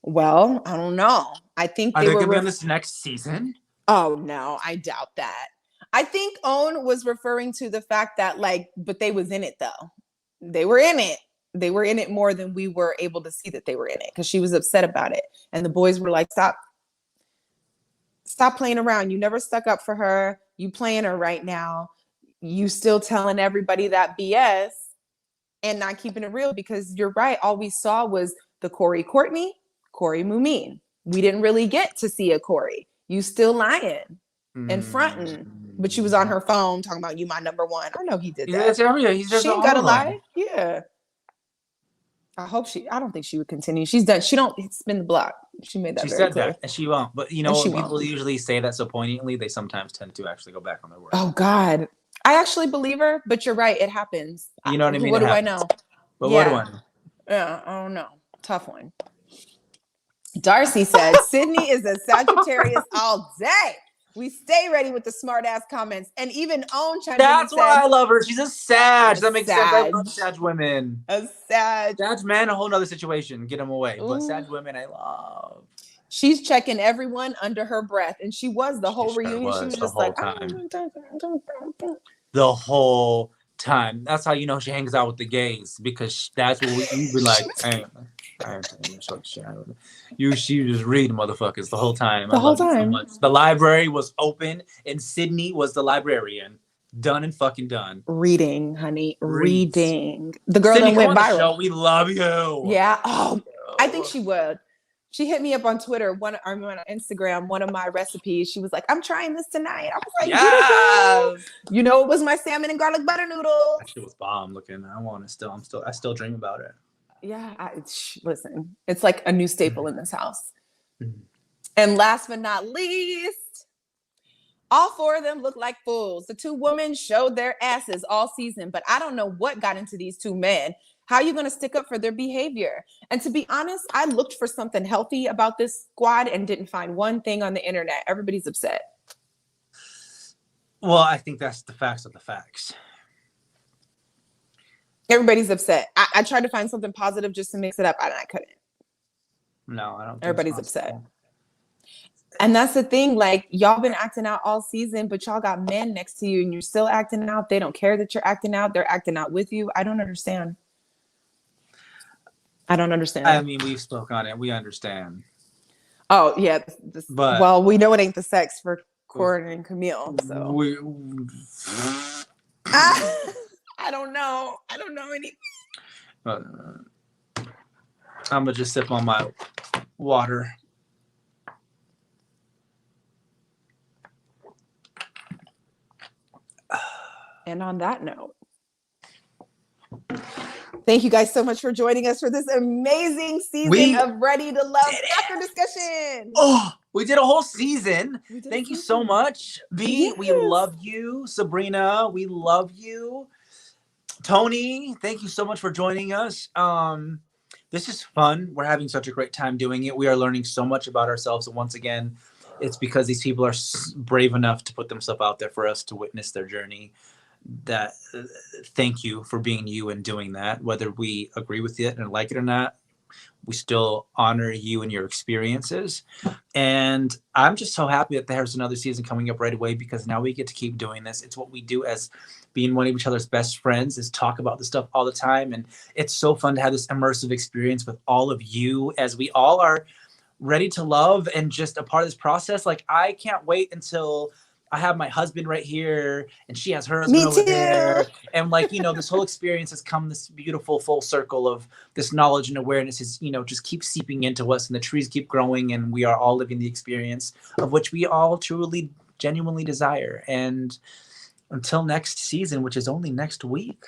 Well, I don't know. I think they were going to be on this next season. Oh, no, I doubt that. I think Own was referring to the fact that, but they was in it, though. They were in it. They were in it more than we were able to see that they were in it because she was upset about it. And the boys were like, stop playing around. You never stuck up for her. You playing her right now. You still telling everybody that BS and not keeping it real because you're right. All we saw was the Corey Courtney, Corey Mumin. We didn't really get to see a Corey. You still lying and fronting. But she was on her phone talking about you my number one. I know he did that. He's just she ain't gotta lie. Yeah. I don't think she would continue. She's done. She don't spin the block. She made that very clear. That, and she won't. But you know, people usually say that so poignantly, they sometimes tend to actually go back on their word. Oh God. I actually believe her, but you're right. It happens. You know what I mean? What do I know? But what do I know? Yeah, I don't know. Tough one. Darcy said, Sydney is a Sagittarius all day. We stay ready with the smart ass comments. And even Own chimed in. That's why I love her. She's a Sag. That makes sense. I love Sag women. A Sag. Sag men, a whole nother situation. Get them away. Ooh. But Sag women, I love. She's checking everyone under her breath. And she was the whole reunion. She was just like, the whole time. That's how you know she hangs out with the gays. Because that's what we be like, she was reading motherfuckers the whole time. The whole time. So the library was open and Sydney was the librarian. Done and fucking done. Reading, honey. Reading. The girl that went viral. Show, we love you. Yeah. Oh, I think she would. She hit me up on Twitter, on Instagram, one of my recipes. She was like, I'm trying this tonight. I was like, yes! You know, it was my salmon and garlic butter noodles. That shit was bomb looking. I still dream about it. Yeah, listen, it's like a new staple in this house. And last but not least, all four of them look like fools. The two women showed their asses all season, but I don't know what got into these two men. How are you going to stick up for their behavior? And to be honest, I looked for something healthy about this squad and didn't find one thing on the internet. Everybody's upset. Well, I think that's the facts of the facts. Everybody's upset. I tried to find something positive just to mix it up, and I couldn't. No, I don't think everybody's upset. And that's the thing, y'all been acting out all season, but y'all got men next to you and you're still acting out. They don't care that you're acting out. They're acting out with you. I don't understand. I mean, we've spoken on it. We understand. Oh, yeah. Well, we know it ain't the sex for Courtney and Camille, so. I don't know anything. I'm gonna just sip on my water. And on that note, thank you guys so much for joining us for this amazing season of Ready to Love After Discussion. Oh, we did a whole season. Thank you so much, V. Yes. We love you. Sabrina, we love you. Tony, thank you so much for joining us. This is fun. We're having such a great time doing it. We are learning so much about ourselves. And once again, it's because these people are brave enough to put themselves out there for us to witness their journey. That thank you for being you and doing that. Whether we agree with it and like it or not, we still honor you and your experiences. And I'm just so happy that there's another season coming up right away, because now we get to keep doing this. It's what we do as being one of each other's best friends, is talk about this stuff all the time. And it's so fun to have this immersive experience with all of you as we all are ready to love and just a part of this process. Like, I can't wait until I have my husband right here and she has her husband over there. And like, you know, this whole experience has come this beautiful full circle of this knowledge and awareness is, you know, just keep seeping into us, and the trees keep growing, and we are all living the experience of which we all truly, genuinely desire. And until next season, which is only next week.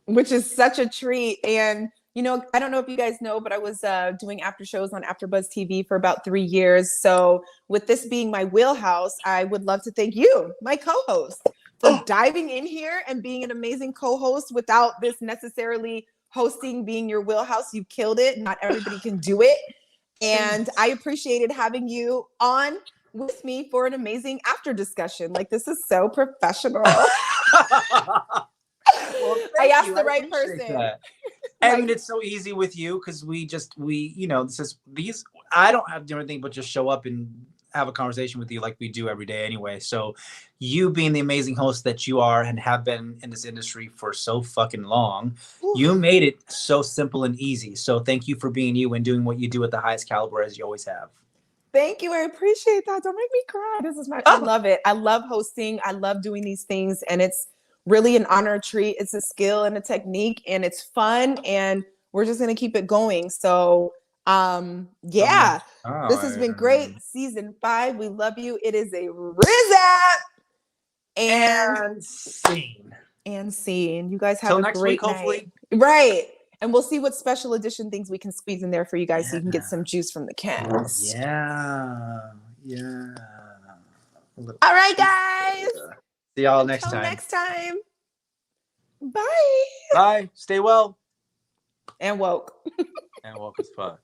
Which is such a treat. And, you know, I don't know if you guys know, but I was doing after shows on AfterBuzz TV for about 3 years. So with this being my wheelhouse, I would love to thank you, my co-host, for diving in here and being an amazing co-host without this necessarily hosting being your wheelhouse. You killed it. Not everybody can do it. And I appreciated having you on with me for an amazing after discussion. Like, this is so professional. Well, I asked the right person. I mean, it's so easy with you because we you know, I don't have to do anything but just show up and have a conversation with you like we do every day anyway. So you being the amazing host that you are and have been in this industry for so fucking long, you made it so simple and easy. So thank you for being you and doing what you do at the highest caliber as you always have. Thank you. I appreciate that. Don't make me cry. This is I love it. I love hosting. I love doing these things. And it's really an honor, a treat. It's a skill and a technique, and it's fun. And we're just going to keep it going. So, yeah, this has been great. Season 5. We love you. It is a Rizap. And scene. And scene. You guys have Till a next great week, hopefully. night. Right. And we'll see what special edition things we can squeeze in there for you guys so you can get some juice from the cast. Yeah. All right, guys. See y'all next time. Until next time. Bye. Bye. Stay well. And woke. And woke as fuck.